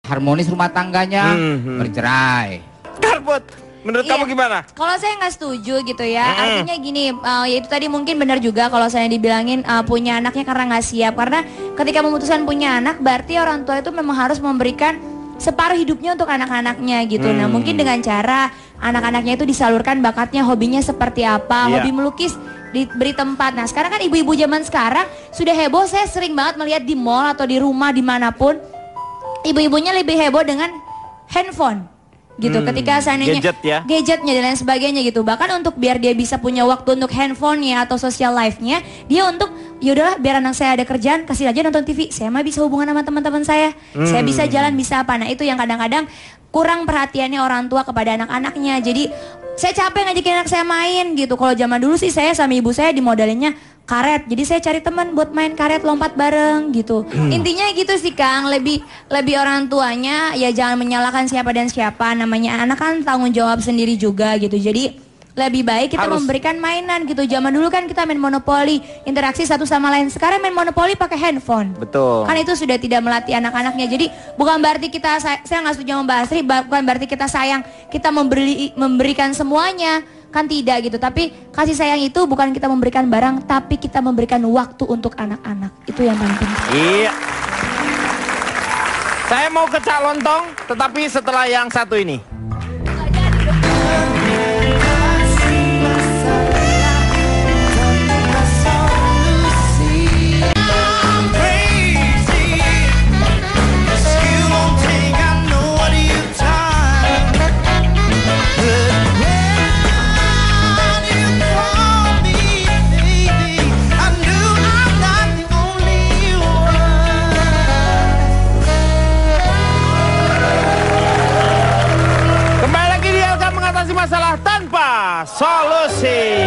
harmonis rumah tangganya, bercerai. Karbut, menurut kamu gimana? Kalau saya nggak setuju gitu ya, artinya gini, ya itu tadi mungkin benar juga kalau saya dibilangin punya anaknya karena nggak siap. Karena ketika memutuskan punya anak, berarti orang tua itu memang harus memberikan separuh hidupnya untuk anak-anaknya gitu. Nah mungkin dengan cara anak-anaknya itu disalurkan bakatnya, hobinya seperti apa, hobi melukis diberi tempat. Nah sekarang kan ibu-ibu zaman sekarang sudah heboh, saya sering banget melihat di mall atau di rumah dimanapun, ibu-ibunya lebih heboh dengan handphone gitu. Ketika seandainya gadgetnya dan lain sebagainya gitu. Bahkan untuk biar dia bisa punya waktu untuk handphonenya atau social life-nya, dia untuk yaudahlah biar anak saya ada kerjaan, kasih aja nonton TV, saya mah bisa hubungan sama teman-teman saya bisa jalan, bisa apa. Nah itu yang kadang-kadang kurang perhatiannya orang tua kepada anak-anaknya. Jadi saya capek ngajakin anak saya main gitu. Kalau zaman dulu sih saya sama ibu saya dimodelinnya karet. Jadi saya cari teman buat main karet, lompat bareng gitu. Intinya gitu sih Kang, lebih orang tuanya ya jangan menyalahkan siapa dan siapa. Namanya anak kan tanggung jawab sendiri juga gitu. Jadi lebih baik kita memberikan mainan gitu. Zaman dulu kan kita main monopoli, interaksi satu sama lain. Sekarang main monopoli pakai handphone. Betul. Kan itu sudah tidak melatih anak-anaknya. Jadi bukan berarti kita, saya nggak setuju sama Mbak Asri, bukan berarti kita sayang, kita memberikan semuanya. Kan tidak gitu. Tapi kasih sayang itu bukan kita memberikan barang, tapi kita memberikan waktu untuk anak-anak. Itu yang paling penting. Iya. Saya mau ke Cak Lontong, tetapi setelah yang satu ini. Masalah tanpa solusi.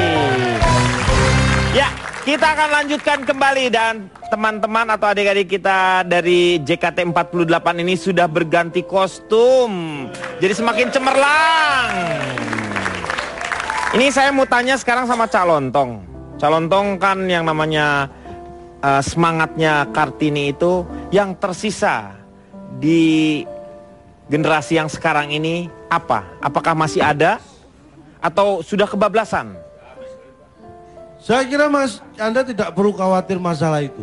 Ya, kita akan lanjutkan kembali dan teman-teman atau adik-adik kita dari JKT48 ini sudah berganti kostum. Jadi semakin cemerlang. Ini saya mau tanya sekarang sama Cak Lontong. Cak Lontong kan yang namanya semangatnya Kartini itu yang tersisa di generasi yang sekarang ini apa? Apakah masih ada atau sudah kebablasan? Saya kira Anda tidak perlu khawatir masalah itu.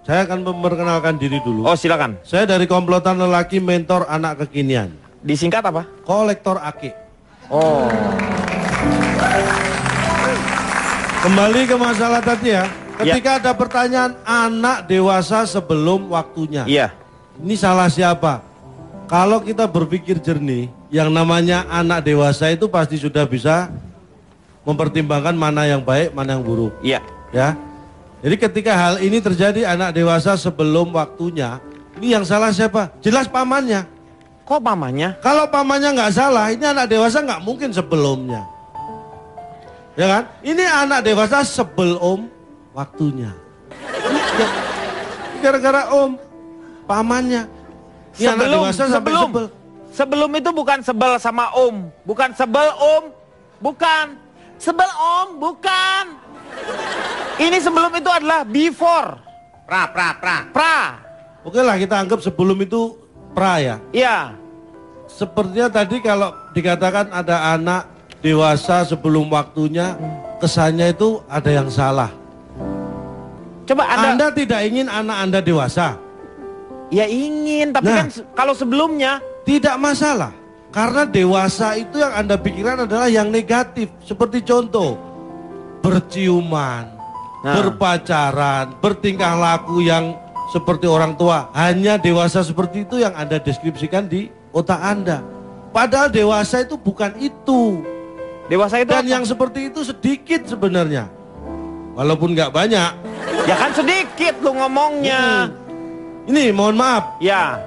Saya akan memperkenalkan diri dulu. Oh silakan. Saya dari komplotan lelaki mentor anak kekinian. Disingkat apa? Kolektor Ake. Oh. Kembali ke masalah tadi ya. Ketika ada pertanyaan anak dewasa sebelum waktunya. Iya. Ini salah siapa? Kalau kita berpikir jernih, yang namanya anak dewasa itu pasti sudah bisa mempertimbangkan mana yang baik, mana yang buruk. Iya. Ya. Jadi ketika hal ini terjadi anak dewasa sebelum waktunya, ini yang salah siapa? Jelas pamannya. Kok pamannya? Kalau pamannya nggak salah, ini anak dewasa nggak mungkin sebelumnya. Ya kan? Ini anak dewasa sebelum waktunya. Gara-gara pamannya. Sebelum itu bukan sebel sama bukan sebel bukan sebel bukan. Ini sebelum itu adalah before. Pra. Oke lah kita anggap sebelum itu pra ya. Iya. sepertinya tadi kalau dikatakan ada anak dewasa sebelum waktunya, kesannya itu ada yang salah. Coba Anda tidak ingin anak Anda dewasa? Ya ingin, tapi kan kalau sebelumnya tidak masalah. Karena dewasa itu yang Anda pikirkan adalah yang negatif. Seperti contoh, berciuman, berpacaran, bertingkah laku yang seperti orang tua. Hanya dewasa seperti itu yang Anda deskripsikan di otak Anda. Padahal dewasa itu bukan itu. Dewasa itu dan yang seperti itu sedikit sebenarnya. Walaupun nggak banyak. Ya kan sedikit lu ngomongnya. Ini mohon maaf. Ya.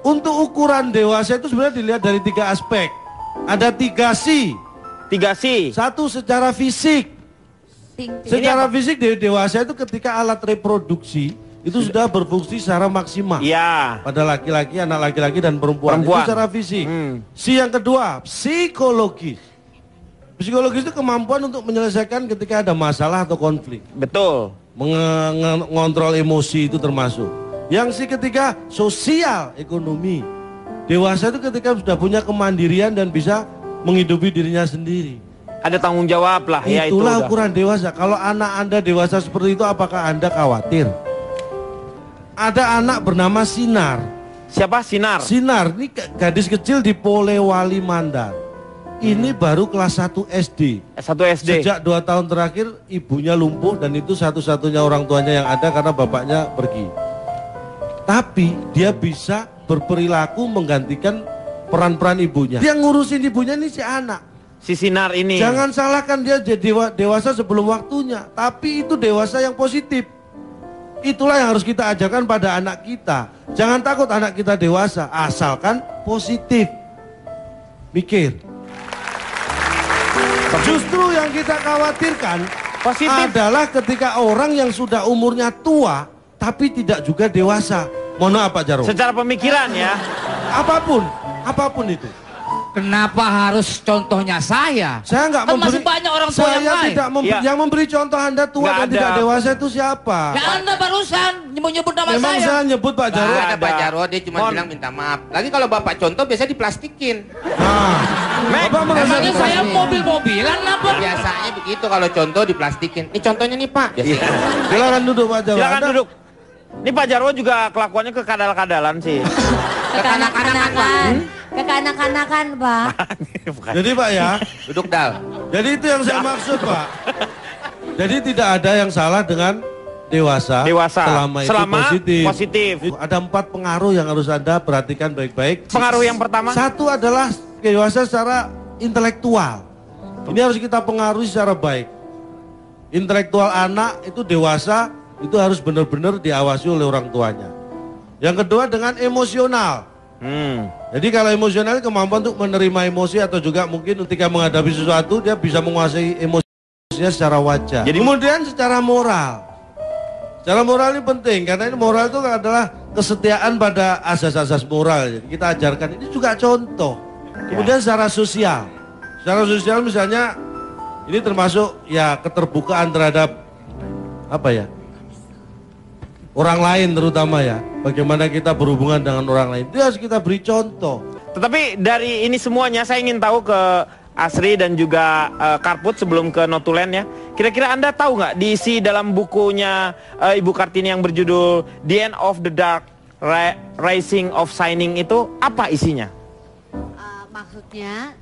Untuk ukuran dewasa itu sebenarnya dilihat dari 3 aspek. Ada 3 C. 3 C. Satu secara fisik. Secara fisik dewasa itu ketika alat reproduksi itu sudah berfungsi secara maksimal. Iya. Pada laki-laki, anak laki-laki dan perempuan. Itu secara fisik. C yang kedua, psikologis. Psikologis itu kemampuan untuk menyelesaikan ketika ada masalah atau konflik. Betul. Mengontrol emosi itu termasuk. Yang si ketiga, sosial ekonomi. Dewasa itu ketika sudah punya kemandirian dan bisa menghidupi dirinya sendiri. Ada tanggung jawab lah. Ya, itulah ukuran dewasa. Kalau anak Anda dewasa seperti itu, apakah Anda khawatir? Ada anak bernama Sinar. Siapa Sinar? Sinar, ini gadis kecil di Polewali Mandar. Ini baru kelas 1 SD. 1 SD. Sejak 2 tahun terakhir ibunya lumpuh dan itu satu-satunya orang tuanya yang ada karena bapaknya pergi. Tapi dia bisa berperilaku menggantikan peran-peran ibunya. Dia ngurusin ibunya ini si anak. Si Sinar ini. Jangan salahkan dia jadi dewasa sebelum waktunya. Tapi itu dewasa yang positif. Itulah yang harus kita ajarkan pada anak kita. Jangan takut anak kita dewasa, asalkan positif. Mikir. Justru yang kita khawatirkan positif adalah ketika orang yang sudah umurnya tua tapi tidak juga dewasa. Mohon maaf Pak Jarwo. Secara pemikiran ya. Apapun itu. Kenapa harus contohnya saya? Saya nggak kan memberi. Masih banyak orang tua yang lain. Tidak memberi, yang memberi contoh Anda tua dan tidak dewasa itu siapa? Ya Anda barusan nyebut nama Memang saya nyebut Pak Jarwo. Ada Pak Jarwo, dia cuma bilang minta maaf. Lagi kalau Bapak contoh biasa diplastikin. Bapak merasa Emangnya saya mobil-mobilan apa? Biasanya begitu kalau contoh diplastikin. Ini contohnya nih Pak. Silakan duduk Pak Jarwo. Silakan duduk. Ini Pak Jarwo juga kelakuannya kekadal-kadalan sih. Kekanak-kanakan. Kekanak-kanakan Pak. Jadi Pak ya. Duduk Dal. Jadi itu yang saya maksud Pak. Jadi tidak ada yang salah dengan dewasa. Selama itu positif. Ada 4 pengaruh yang harus Anda perhatikan baik-baik. Pengaruh yang pertama? Satu adalah dewasa secara intelektual. Ini harus kita pengaruhi secara baik. Intelektual anak itu dewasa itu harus benar-benar diawasi oleh orang tuanya. Yang kedua dengan emosional. Jadi kalau emosional kemampuan untuk menerima emosi atau juga mungkin ketika menghadapi sesuatu dia bisa menguasai emosinya secara wajar. Jadi kemudian secara moral. Secara moral ini penting karena ini moral itu adalah kesetiaan pada asas-asas moral. Jadi kita ajarkan ini juga contoh. Kemudian secara sosial. Secara sosial misalnya ini termasuk ya keterbukaan terhadap apa ya? Orang lain terutama ya, bagaimana kita berhubungan dengan orang lain, itu harus kita beri contoh. Tetapi dari ini semuanya saya ingin tahu ke Asri dan juga Karput sebelum ke Notulen ya. Kira-kira Anda tahu nggak diisi dalam bukunya Ibu Kartini yang berjudul The End of the Dark Rising of Shining itu apa isinya? Maksudnya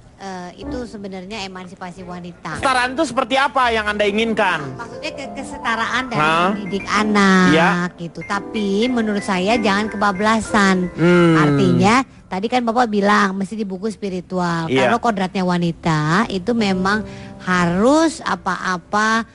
itu sebenarnya emansipasi wanita. Kesetaraan itu seperti apa yang Anda inginkan? Maksudnya kesetaraan dalam mendidik anak gitu. Tapi menurut saya jangan kebablasan. Artinya tadi kan Bapak bilang mesti di buku spiritual. Kalau kodratnya wanita itu memang harus apa-apa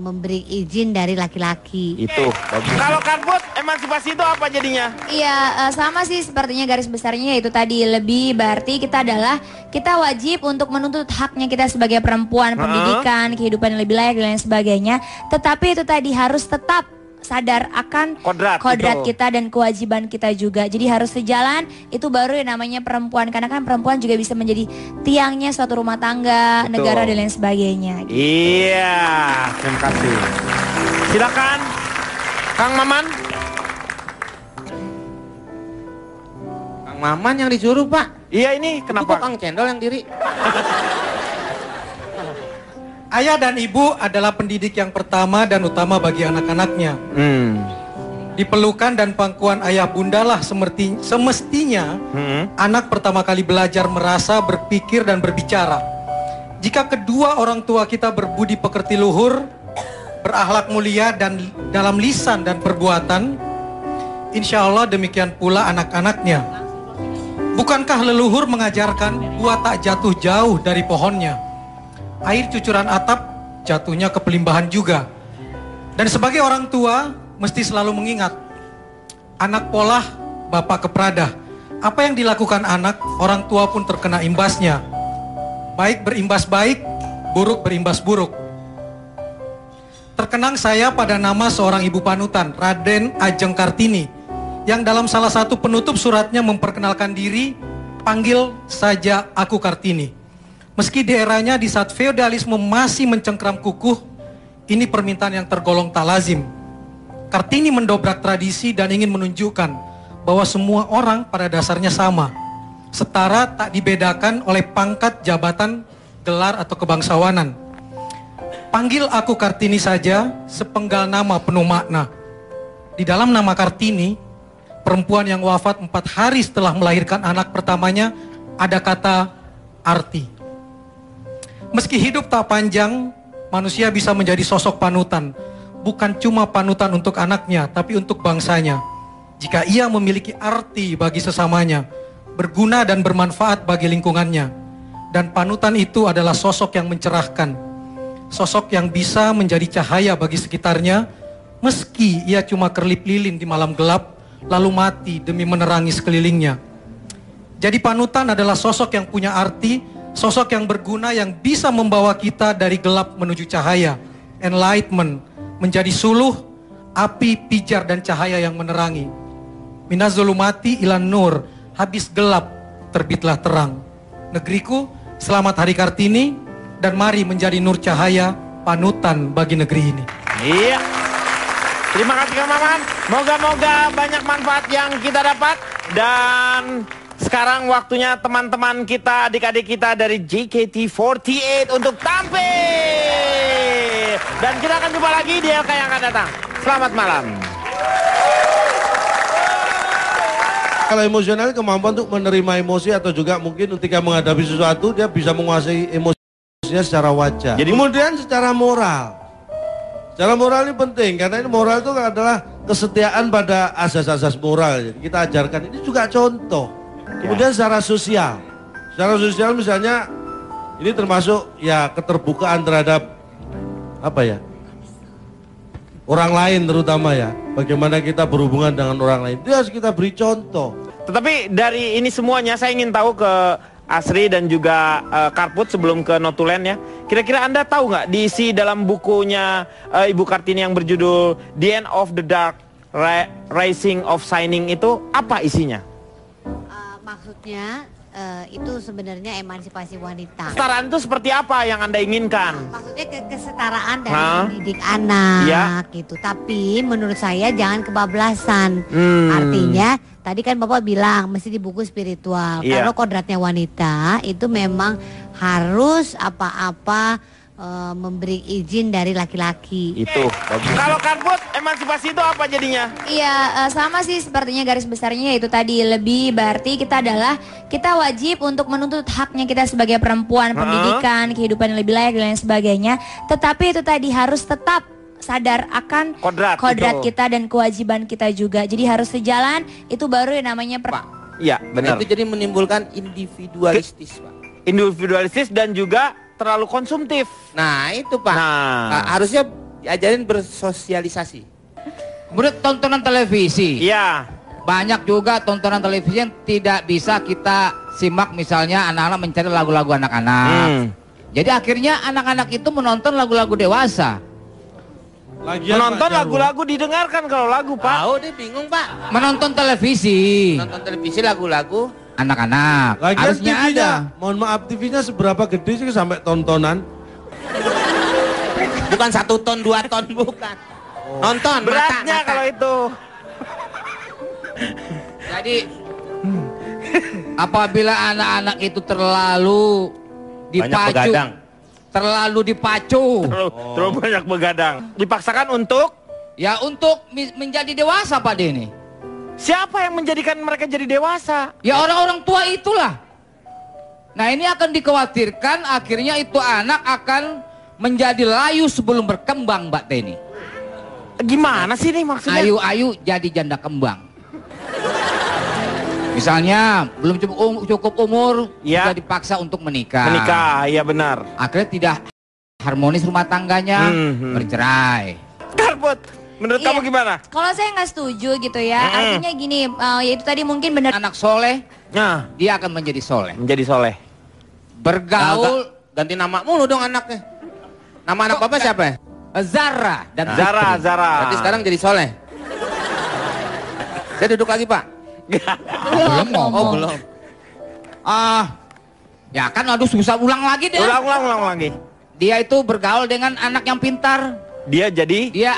memberi izin dari laki-laki. Itu. Kalau Karput emansipasi itu apa jadinya? Iya sama sih sepertinya garis besarnya yaitu tadi lebih berarti kita wajib untuk menuntut haknya kita sebagai perempuan, pendidikan, kehidupan yang lebih layak dan lain sebagainya. Tetapi itu tadi harus tetap sadar akan kodrat kita dan kewajiban kita juga. Jadi harus sejalan, itu baru yang namanya perempuan. Karena kan perempuan juga bisa menjadi tiangnya suatu rumah tangga, negara dan lain sebagainya. Gitu. Iya, terima kasih. Silakan, Kang Maman. Kang Maman yang disuruh Pak. Iya ini kenapa? Itu Kang Cendol yang diri. Ayah dan ibu adalah pendidik yang pertama dan utama bagi anak-anaknya. Dipelukan dan pangkuan ayah bunda lah semestinya anak pertama kali belajar merasa, berpikir dan berbicara. Jika kedua orang tua kita berbudi pekerti luhur, berakhlak mulia dan dalam lisan dan perbuatan, insya Allah demikian pula anak-anaknya. Bukankah leluhur mengajarkan buah tak jatuh jauh dari pohonnya? Air cucuran atap jatuhnya ke pelimbahan juga. Dan sebagai orang tua mesti selalu mengingat, anak polah, bapak kepradah. Apa yang dilakukan anak, orang tua pun terkena imbasnya. Baik berimbas baik, buruk berimbas buruk. Terkenang saya pada nama seorang ibu panutan, Raden Ajeng Kartini, yang dalam salah satu penutup suratnya memperkenalkan diri, panggil saja aku Kartini. Meski di eranya di saat feodalisme masih mencengkram kukuh, ini permintaan yang tergolong tak lazim. Kartini mendobrak tradisi dan ingin menunjukkan bahwa semua orang pada dasarnya sama, setara, tak dibedakan oleh pangkat, jabatan, gelar atau kebangsawanan. Panggil aku Kartini saja, sepenggal nama penuh makna. Di dalam nama Kartini, perempuan yang wafat 4 hari setelah melahirkan anak pertamanya, ada kata arti. Meski hidup tak panjang, manusia bisa menjadi sosok panutan. Bukan cuma panutan untuk anaknya, tapi untuk bangsanya. Jika ia memiliki arti bagi sesamanya, berguna dan bermanfaat bagi lingkungannya. Dan panutan itu adalah sosok yang mencerahkan. Sosok yang bisa menjadi cahaya bagi sekitarnya, meski ia cuma kerlip lilin di malam gelap, lalu mati demi menerangi sekelilingnya. Jadi panutan adalah sosok yang punya arti, sosok yang berguna yang bisa membawa kita dari gelap menuju cahaya, enlightenment, menjadi suluh, api, pijar dan cahaya yang menerangi. Minaz zulumati ilan nur, habis gelap, terbitlah terang. Negeriku, selamat Hari Kartini, dan mari menjadi nur cahaya, panutan bagi negeri ini. Iya. Terima kasih Kang Maman. Moga-moga banyak manfaat yang kita dapat. Dan sekarang waktunya teman-teman kita, adik-adik kita dari JKT48 untuk tampil. Dan kita akan jumpa lagi di LK yang akan datang. Selamat malam. Kalau emosional, kemampuan untuk menerima emosi atau juga mungkin ketika menghadapi sesuatu, dia bisa menguasai emosinya secara wajar. Jadi kemudian secara moral. Secara moral ini penting, karena ini moral itu adalah kesetiaan pada asas-asas moral. Jadi kita ajarkan, ini juga contoh. Kemudian secara sosial misalnya ini termasuk ya keterbukaan terhadap apa ya, orang lain terutama ya, bagaimana kita berhubungan dengan orang lain, itu harus kita beri contoh. Tetapi dari ini semuanya saya ingin tahu ke Asri dan juga Karput sebelum ke Notulen ya. Kira-kira Anda tahu nggak diisi dalam bukunya Ibu Kartini yang berjudul The End of the Dark Rising of Shining itu apa isinya? Maksudnya itu sebenarnya emansipasi wanita. Kesetaraan itu seperti apa yang Anda inginkan? Maksudnya kesetaraan dari mendidik anak gitu. Tapi menurut saya jangan kebablasan. Artinya tadi kan Bapak bilang mesti di buku spiritual. Kalau kodratnya wanita itu memang harus apa-apa memberi izin dari laki-laki. Itu. Kalau Karput, emansipasi itu apa jadinya? Iya, sama sih sepertinya garis besarnya itu tadi. Lebih berarti kita wajib untuk menuntut haknya kita sebagai perempuan, pendidikan, kehidupan yang lebih layak dan lain sebagainya. Tetapi itu tadi harus tetap sadar akan kodrat kita dan kewajiban kita juga. Jadi harus sejalan, itu baru yang namanya Iya, benar. Itu jadi menimbulkan individualistis, Pak. Individualistis dan juga terlalu konsumtif. Nah itu Pak, harusnya diajarin bersosialisasi. Kemudian tontonan televisi. Iya. Banyak juga tontonan televisi yang tidak bisa kita simak, misalnya anak-anak mencari lagu-lagu anak-anak. Jadi akhirnya anak-anak itu menonton lagu-lagu dewasa. Menonton lagu-lagu didengarkan kalau lagu Pak. Tahu dia bingung Pak. Menonton televisi. Nonton televisi lagu-lagu anak-anak. Harusnya ada. Mohon maaf, TV-nya seberapa gede sih sampai tontonan? Bukan 1 ton, 2 ton, bukan. Nonton, beratnya mata. Kalau itu. Jadi Apabila anak-anak itu terlalu dipacu, terlalu banyak begadang, dipaksakan untuk menjadi dewasa, Pak Denny. Siapa yang menjadikan mereka jadi dewasa? Ya orang-orang tua itulah. Nah ini akan dikhawatirkan akhirnya itu anak akan menjadi layu sebelum berkembang, Mbak Teni. Gimana sih nih maksudnya? Ayu-ayu jadi janda kembang. Misalnya belum cukup umur, sudah dipaksa untuk menikah. Menikah, iya benar. Akhirnya tidak harmonis rumah tangganya, bercerai. Karput, menurut kamu gimana? Kalau saya nggak setuju gitu ya, artinya gini, yaitu tadi mungkin benar. Anak soleh, dia akan menjadi soleh. Menjadi soleh. Bergaul, ganti nama mulu dong anaknya. Nama anak bapak siapa ya? Zara dan Zara. Berarti sekarang jadi soleh. Saya duduk lagi, Pak. Belum ngomong. Belum. Ya kan aduh susah ulang lagi deh. Ulang lagi. Dia itu bergaul dengan anak yang pintar. Dia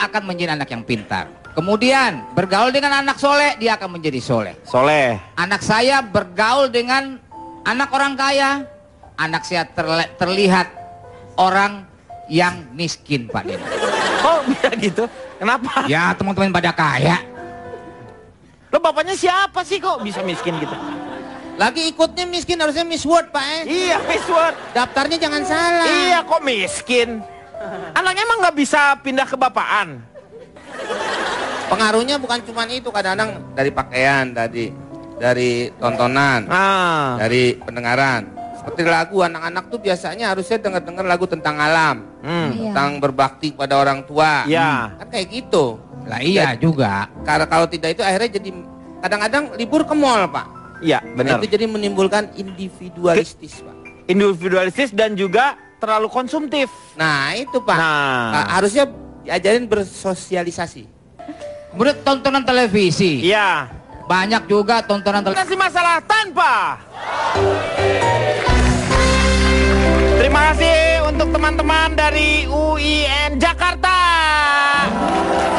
akan menjadi anak yang pintar. Kemudian bergaul dengan anak soleh, dia akan menjadi soleh. Soleh. Anak saya bergaul dengan anak orang kaya, anak saya terlihat orang yang miskin, Pak Denny. Oh bisa gitu? Kenapa? Ya teman-teman pada kaya. Lo bapaknya siapa sih kok bisa miskin gitu? Lagi ikutnya miskin, harusnya Miss World, Pak. Iya, Miss World. Daftarnya jangan salah. Iya, kok miskin? Anaknya emang nggak bisa pindah ke bapaan? Pengaruhnya bukan cuma itu, kadang-kadang dari pakaian, dari tontonan, dari pendengaran. Seperti lagu, anak-anak tuh biasanya harusnya dengar lagu tentang alam, tentang berbakti pada orang tua. Kan kayak gitu. Lah iya juga. Karena kalau tidak itu akhirnya jadi kadang-kadang libur ke mall, Pak. Iya, benar. Itu jadi menimbulkan individualistis, Pak. Individualistis dan juga terlalu konsumtif. Nah, itu, Pak. Harusnya diajarin bersosialisasi. Kemudian tontonan televisi. Iya. Banyak juga tontonan televisi. Masalah tanpa. Terima kasih untuk teman-teman dari UIN Jakarta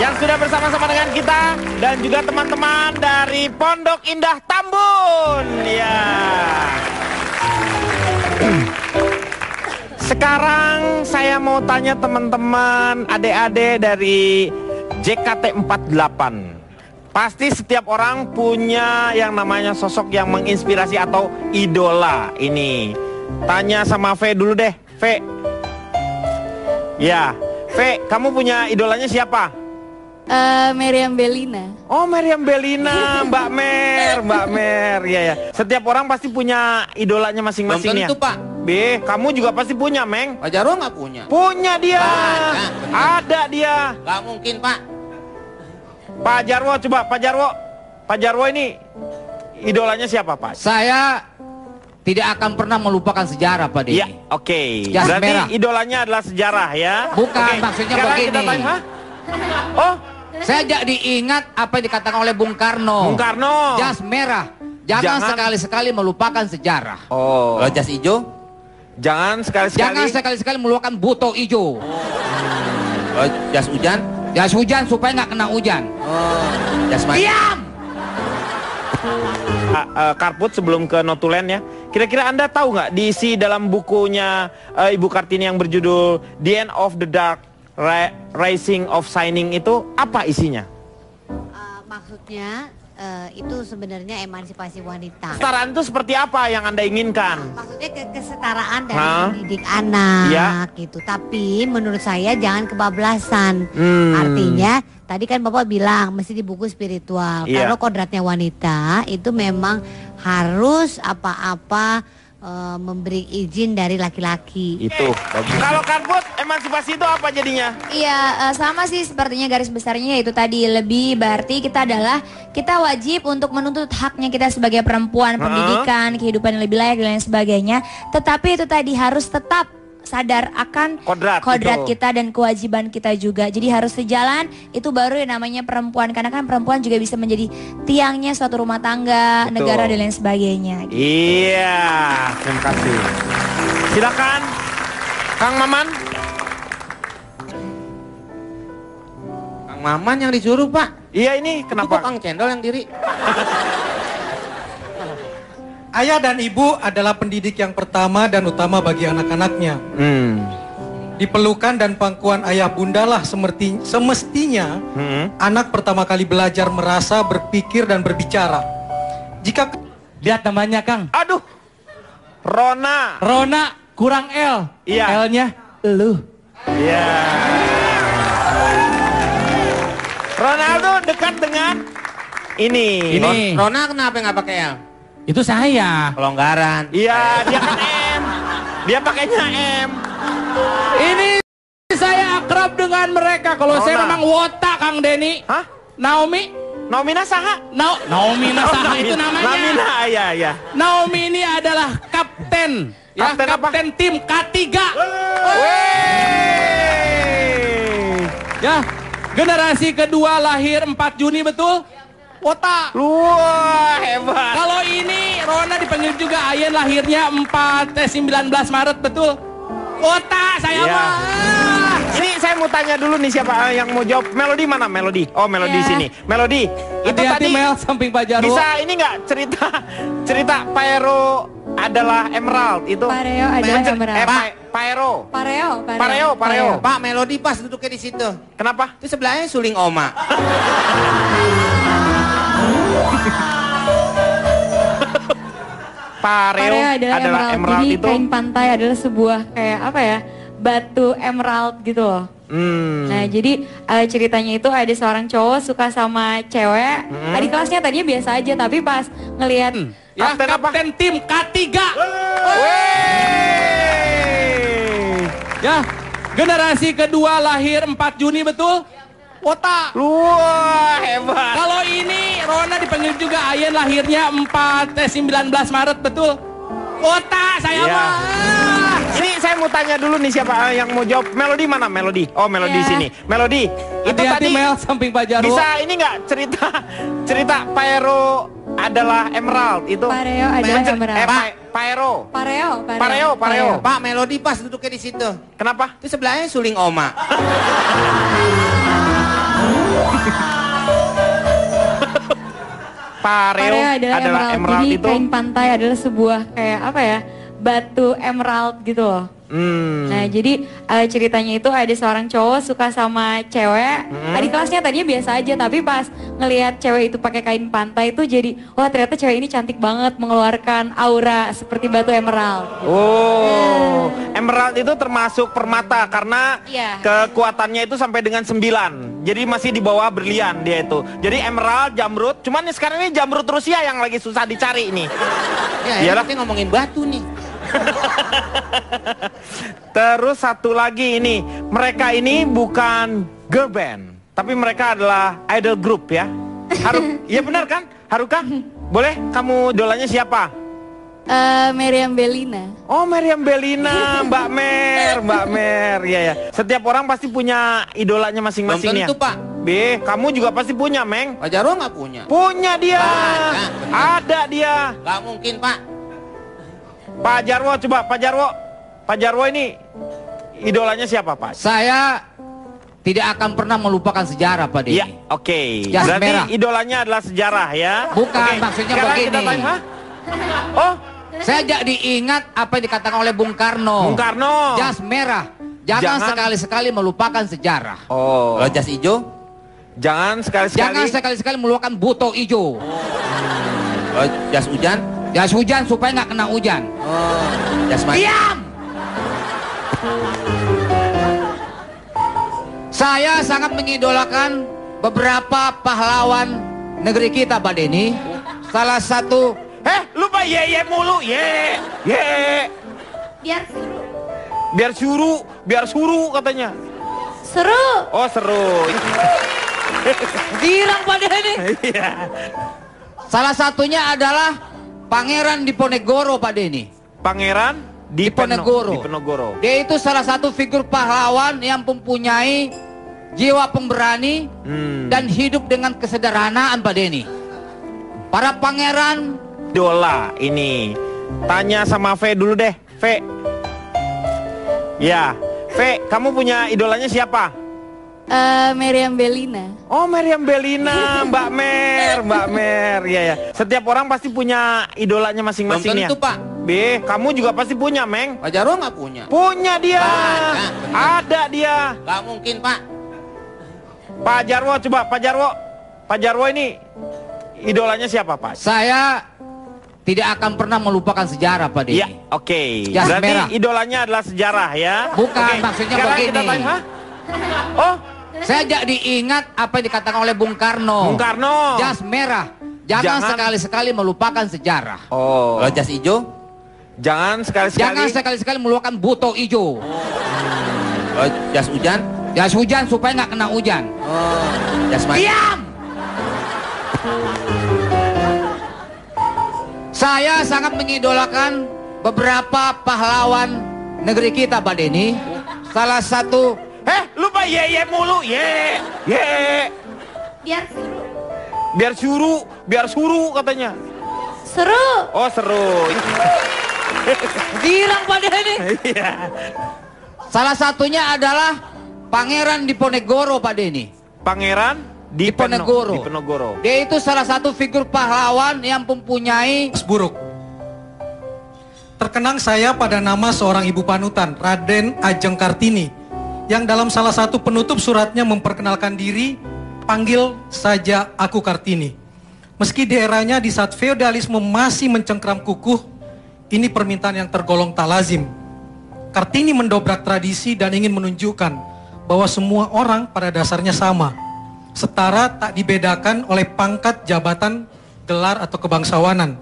yang sudah bersama-sama dengan kita, dan juga teman-teman dari Pondok Indah Tambun. Ya. Sekarang saya mau tanya teman-teman adik-adik dari JKT48. Pasti setiap orang punya yang namanya sosok yang menginspirasi atau idola. Ini tanya sama V dulu deh, V. Ya, V, kamu punya idolanya siapa? Meriam Bellina. Oh, Meriam Bellina, Mbak Mer, ya. Setiap orang pasti punya idolanya masing-masing ya. Belum tentu, Pak. B, kamu juga pasti punya, Meng. Pak Jarwo nggak punya. Punya dia. Ada dia. Nggak mungkin, Pak. Pak Jarwo, coba Pak Jarwo. Pak Jarwo ini idolanya siapa, Pak? Saya tidak akan pernah melupakan sejarah, Pak Denny. Iya, oke. Jas Berarti merah. idolanya adalah sejarah ya? Bukan, maksudnya sekarang begini. kita tanya, oh, saya jadi ingat apa yang dikatakan oleh Bung Karno. Bung Karno. Jas merah. Jangan sekali-sekali melupakan sejarah. Oh. Kalau jas hijau? Jangan sekali-sekali melupakan buto hijau. Kalau jas hujan? Jas hujan supaya nggak kena hujan. Oh. Jas mati. Diam. Karput sebelum ke notulen ya. Kira-kira Anda tahu nggak diisi dalam bukunya Ibu Kartini yang berjudul The End of the Dark Rising of Shining itu apa isinya? Maksudnya itu sebenarnya emansipasi wanita. Kesetaraan itu seperti apa yang Anda inginkan? Maksudnya kesetaraan dari mendidik anak gitu. Tapi menurut saya jangan kebablasan. Artinya tadi kan Bapak bilang mesti di buku spiritual. Kalau kodratnya wanita itu memang harus apa-apa memberi izin dari laki-laki. Itu. Kalau Karput, emansipasi itu apa jadinya? Iya, sama sih sepertinya garis besarnya yaitu tadi lebih berarti kita wajib untuk menuntut haknya kita sebagai perempuan, pendidikan, kehidupan yang lebih layak dan lain sebagainya. Tetapi itu tadi harus tetap sadar akan kodrat kita dan kewajiban kita juga. Jadi harus sejalan, itu baru yang namanya perempuan. Karena kan perempuan juga bisa menjadi tiangnya suatu rumah tangga, negara dan lain sebagainya gitu. Iya, terima kasih. Silakan Kang Maman. Kang Maman yang disuruh, Pak. Iya, ini kenapa? Itu Kang Cendol yang diri. Ayah dan ibu adalah pendidik yang pertama dan utama bagi anak-anaknya. Dipelukan dan pangkuan ayah bunda lah semestinya anak pertama kali belajar merasa, berpikir dan berbicara. Jika lihat namanya Kang. Aduh. Rona. Rona kurang L. Iya. L-nya lu. Iya. Ronaldo dekat dengan ini. Rona kenapa nggak pakai L? Itu saya. Kelonggaran. Iya, dia kan M. Dia pakainya M. Ini saya akrab dengan mereka. Kalau saya memang wota Kang Denny. Hah? Naomi? Naomi Nasaha? Naomi Nasaha itu namanya. Namina, iya. Naomi ini adalah kapten. Ya, kapten tim K3. Ya, generasi kedua lahir 4 Juni betul? Wota. Wah, hebat. Kalau ini Rona dipanggil juga Ayen lahirnya 19 Maret betul? Wota, saya mah. Ini saya mau tanya dulu nih siapa yang mau jawab. Melody mana? Melody. Oh, Melody sini. Melody. Itu tadi Mel samping Pak Jarwo. Bisa ini enggak cerita Paero adalah Emerald itu? Pareo adalah Emerald. Paero. Pareo. Pak, Melody pas duduknya di situ. Kenapa? Itu sebelahnya suling oma. Pareo adalah Emerald Jadi itu. kain pantai adalah sebuah kayak apa ya, batu emerald gitu loh. Nah jadi ceritanya itu ada seorang cowok suka sama cewek. Adik kelasnya tadinya biasa aja, tapi pas ngelihat ya, kapten tim K3. Ya, generasi kedua lahir 4 Juni betul? Wota. Wah, hebat. Kalau ini Rona dipanggil juga Ayen lahirnya 19 Maret betul? Wota, saya mah. Ini saya mau tanya dulu nih siapa yang mau jawab. Melody mana? Melody. Oh, Melody sini. Melody. Itu tadi Mel samping Pak Jarwo. Bisa ini enggak cerita Paero adalah Emerald itu? Pareo adalah Emerald. Pareo. Pak, Melody pas duduknya di situ. Kenapa? Itu sebelahnya suling oma. Pareo adalah Emerald Jadi itu. kain pantai adalah sebuah kayak apa ya, batu emerald gitu loh. Nah jadi ceritanya itu ada seorang cowok suka sama cewek. Adik kelasnya tadinya biasa aja, tapi pas ngelihat cewek itu pakai kain pantai itu jadi wah ternyata cewek ini cantik banget, mengeluarkan aura seperti batu emerald. Oh, emerald itu termasuk permata karena kekuatannya itu sampai dengan 9. Jadi masih di bawah berlian dia itu. Jadi emerald, jamrud. Cuman nih sekarang ini jamrud Rusia yang lagi susah dicari nih. Ya, kita ngomongin batu nih. Terus satu lagi ini, mereka ini bukan girl band, tapi mereka adalah idol group ya. Iya benar kan? Haruka? Boleh kamu idolanya siapa? Meriam Bellina. Oh, Meriam Bellina, Mbak Mer, ya. Setiap orang pasti punya idolanya masing-masing ya. Belum tentu, Pak. Kamu juga pasti punya, Meng. Pak Jarwo nggak punya. Punya dia. Ada dia. Nggak mungkin, Pak. Pak Jarwo, coba Pak Jarwo ini idolanya siapa, Pak? Saya tidak akan pernah melupakan sejarah, Pak Denny. Iya, oke. Jas Berarti merah. idolanya adalah sejarah ya? Bukan, maksudnya sekarang begini. kita tanya, oh, saya jadi ingat apa yang dikatakan oleh Bung Karno. Bung Karno. Jas merah. Jangan sekali-sekali melupakan sejarah. Oh. Kalau jas hijau? Jangan sekali-sekali melupakan buto hijau. Kalau jas hujan? Jas hujan supaya nggak kena hujan. Oh. Jas mati. Diam! Saya sangat mengidolakan beberapa pahlawan negeri kita, Pak Denny. Salah satu... lupa ye mulu, ye. Biar suruh katanya. Seru. Oh, seru. Girang, Pak Denny. Iya. Salah satunya adalah Pangeran Diponegoro, Pak Denny. Pangeran Diponegoro. Dia itu salah satu figur pahlawan yang mempunyai jiwa pemberani dan hidup dengan kesederhanaan, Pak Denny. Para pangeran idola ini. Tanya sama V dulu deh, V. Ya, V, kamu punya idolanya siapa? Meriam Bellina. Oh, Meriam Bellina, Mbak Mer, iya ya. Setiap orang pasti punya idolanya masing-masing ya. Belum tentu, Pak. Kamu juga pasti punya, Meng. Pak Jarwo nggak punya? Punya dia. Ada dia. Nggak mungkin, Pak. Pak Jarwo, coba Pak Jarwo ini idolanya siapa, Pak? Saya tidak akan pernah melupakan sejarah, Pak Denny. Iya, oke. Jas Berarti merah. idolanya adalah sejarah ya? Bukan, Oke. maksudnya Sekarang begini. kita tanya, hah? Oh, saya jadi ingat apa yang dikatakan oleh Bung Karno. Bung Karno. Jas merah. Jangan sekali-sekali melupakan sejarah. Oh. Kalau jas hijau? Jangan sekali-sekali. Jangan sekali-sekali melupakan buto hijau. Kalau jas hujan? Jas hujan supaya nggak kena hujan. Oh. Jas mati? Diam! Saya sangat mengidolakan beberapa pahlawan negeri kita, Pak Denny. Salah satu... lupa ye mulu, ye. Biar suruh katanya. Seru. Oh, seru. Girang, Pak Denny. Iya. Salah satunya adalah Pangeran Diponegoro, Pak Denny. Pangeran Diponegoro. Dia itu salah satu figur pahlawan yang mempunyai buruk. Terkenang saya pada nama seorang ibu panutan, Raden Ajeng Kartini, yang dalam salah satu penutup suratnya memperkenalkan diri, panggil saja aku Kartini. Meski di eranya di saat feodalisme masih mencengkram kukuh, ini permintaan yang tergolong tak lazim. Kartini mendobrak tradisi dan ingin menunjukkan bahwa semua orang pada dasarnya sama, setara, tak dibedakan oleh pangkat, jabatan, gelar atau kebangsawanan.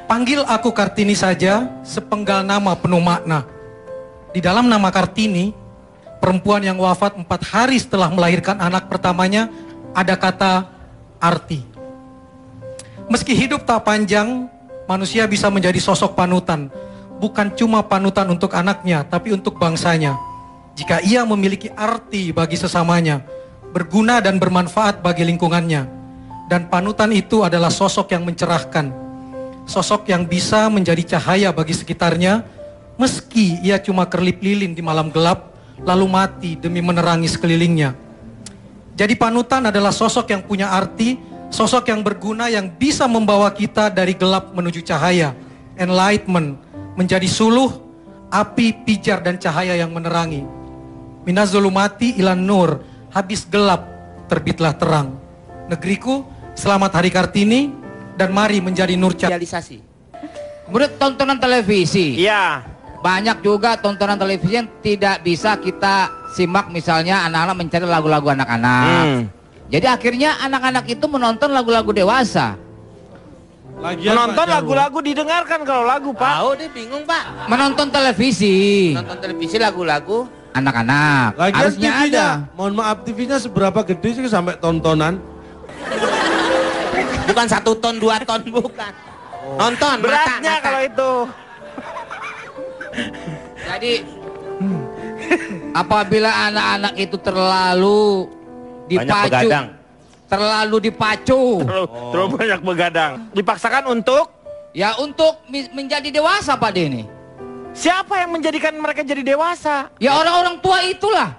Panggil aku Kartini saja, sepenggal nama penuh makna. Di dalam nama Kartini, perempuan yang wafat 4 hari setelah melahirkan anak pertamanya, ada kata arti. Meski hidup tak panjang, manusia bisa menjadi sosok panutan. Bukan cuma panutan untuk anaknya, tapi untuk bangsanya. Jika ia memiliki arti bagi sesamanya, berguna dan bermanfaat bagi lingkungannya. Dan panutan itu adalah sosok yang mencerahkan. Sosok yang bisa menjadi cahaya bagi sekitarnya, meski ia cuma kerlip lilin di malam gelap, lalu mati demi menerangi sekelilingnya. Jadi panutan adalah sosok yang punya arti, sosok yang berguna yang bisa membawa kita dari gelap menuju cahaya, enlightenment, menjadi suluh, api, pijar dan cahaya yang menerangi. Minaz zulumati ilan nur, habis gelap, terbitlah terang. Negeriku, selamat Hari Kartini, dan mari menjadi nur cahaya. Kemudian tontonan televisi. Iya. Banyak juga tontonan televisi yang tidak bisa kita simak, misalnya anak-anak mencari lagu-lagu anak-anak. Jadi akhirnya anak-anak itu menonton lagu-lagu dewasa. Menonton lagu-lagu didengarkan kalau lagu, Pak. Tahu deh, bingung, Pak. Menonton televisi. Nonton televisi lagu-lagu anak-anak. Lagian Harusnya TV-nya, ada. mohon maaf, TV-nya seberapa gede sih sampai tontonan? Bukan 1 ton, 2 ton, bukan. Nonton, Beratnya mata. kalau itu. Jadi apabila anak-anak itu terlalu dipacu, terlalu banyak begadang, dipaksakan untuk menjadi dewasa, Pak Denny. Siapa yang menjadikan mereka jadi dewasa? Ya orang-orang tua itulah.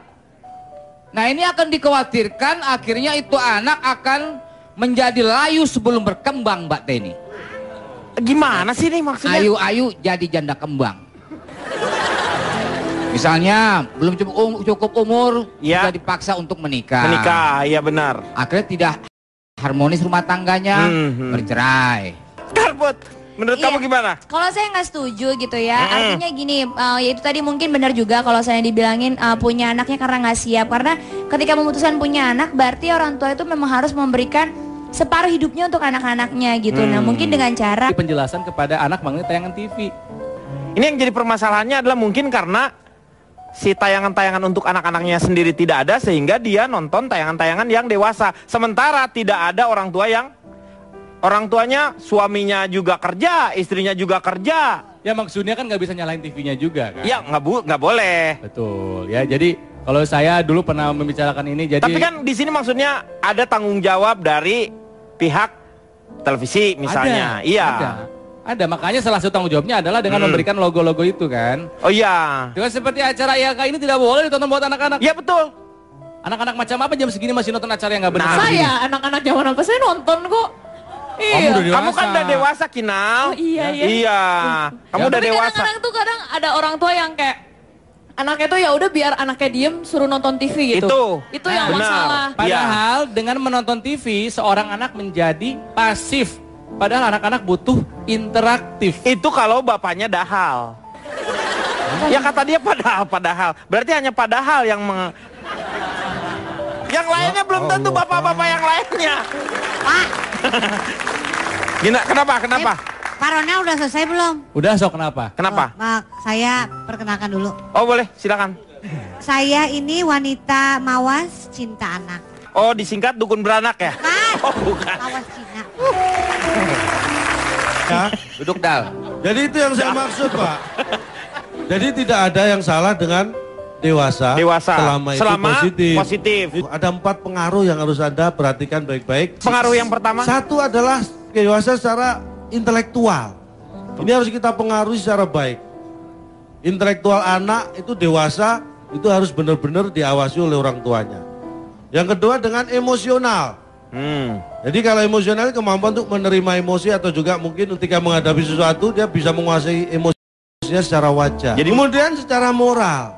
Nah ini akan dikhawatirkan akhirnya itu anak akan menjadi layu sebelum berkembang, Mbak Denny. Gimana sih nih maksudnya? Ayu-ayu jadi janda kembang. Misalnya belum cukup umur, sudah dipaksa untuk menikah. Menikah, iya benar. Akhirnya tidak harmonis rumah tangganya, bercerai. Karbut, menurut kamu gimana? Kalau saya nggak setuju gitu ya, artinya gini, ya itu tadi mungkin benar juga kalau saya dibilangin punya anaknya karena nggak siap. Karena ketika memutuskan punya anak, berarti orang tua itu memang harus memberikan separuh hidupnya untuk anak-anaknya gitu. Nah mungkin dengan cara penjelasan kepada anak mengenai tayangan TV. Ini yang jadi permasalahannya adalah mungkin karena si tayangan-tayangan untuk anak-anaknya sendiri tidak ada, sehingga dia nonton tayangan-tayangan yang dewasa. Sementara tidak ada orang tua yang tuanya suaminya juga kerja, istrinya juga kerja. Ya maksudnya kan nggak bisa nyalain TV-nya juga kan? Ya nggak boleh. Betul ya. Jadi kalau saya dulu pernah membicarakan ini, jadi. Tapi kan di sini maksudnya ada tanggung jawab dari pihak televisi misalnya. Ada, makanya salah satu tanggung jawabnya adalah dengan memberikan logo-logo itu kan. Oh iya. Dengan seperti acara IAK ini tidak boleh ditonton buat anak-anak. Iya betul. Anak-anak macam apa jam segini masih nonton acara yang nggak benar? Saya anak-anak zaman apa saya nonton kok. Iya. Kamu kan udah dewasa, Kinal. Oh, iya. Iya. Kamu udah dewasa. Kadang-kadang tuh kadang ada orang tua yang kayak anaknya tuh ya udah biar anaknya diem suruh nonton TV gitu. Itu yang masalah. Padahal dengan menonton TV seorang anak menjadi pasif. Padahal anak-anak butuh interaktif. Itu kalau bapaknya dahal. Ya kata dia padahal. Berarti hanya padahal yang yang lainnya belum tentu bapak-bapak yang lainnya. Pak. Gina, kenapa? Pak Ronel udah selesai belum? Udah, sok kenapa? Kenapa? Saya perkenalkan dulu. Oh boleh, silakan. Saya ini wanita mawas cinta anak. Oh disingkat dukun beranak ya? Bukan. Oh bukan. Mawas Cina. Ya, duduk Dal. Jadi itu yang saya maksud Pak. Jadi tidak ada yang salah dengan dewasa. Selama itu positif. Ada 4 pengaruh yang harus Anda perhatikan baik-baik. Pengaruh yang pertama? Satu adalah dewasa secara intelektual. Ini harus kita pengaruhi secara baik. Intelektual anak itu dewasa itu harus benar-benar diawasi oleh orang tuanya. Yang kedua dengan emosional. Jadi kalau emosional kemampuan untuk menerima emosi atau juga mungkin ketika menghadapi sesuatu dia bisa menguasai emosinya secara wajar. Jadi kemudian secara moral.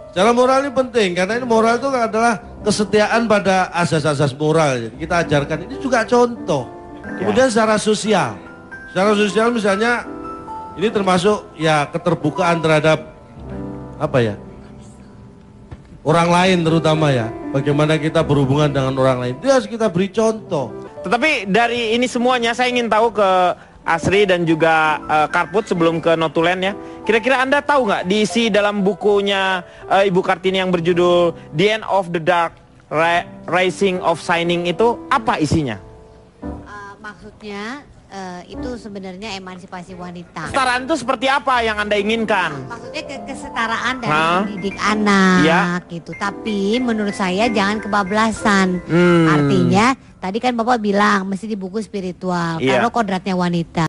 Secara moral ini penting karena ini moral itu adalah kesetiaan pada asas-asas moral. Jadi kita ajarkan ini juga contoh. Kemudian secara sosial. Secara sosial misalnya ini termasuk ya keterbukaan terhadap apa ya? Orang lain terutama ya. Bagaimana kita berhubungan dengan orang lain. Itu harus kita beri contoh. Tetapi dari ini semuanya saya ingin tahu ke Asri dan juga Karput sebelum ke Notulen ya. Kira-kira Anda tahu nggak diisi dalam bukunya Ibu Kartini yang berjudul The End of the Dark Rising of Shining itu apa isinya? Maksudnya itu sebenarnya emansipasi wanita. Kesetaraan itu seperti apa yang Anda inginkan? Maksudnya kesetaraan dari mendidik anak gitu. Tapi menurut saya jangan kebablasan. Artinya tadi kan Bapak bilang mesti di buku spiritual. Kalau kodratnya wanita.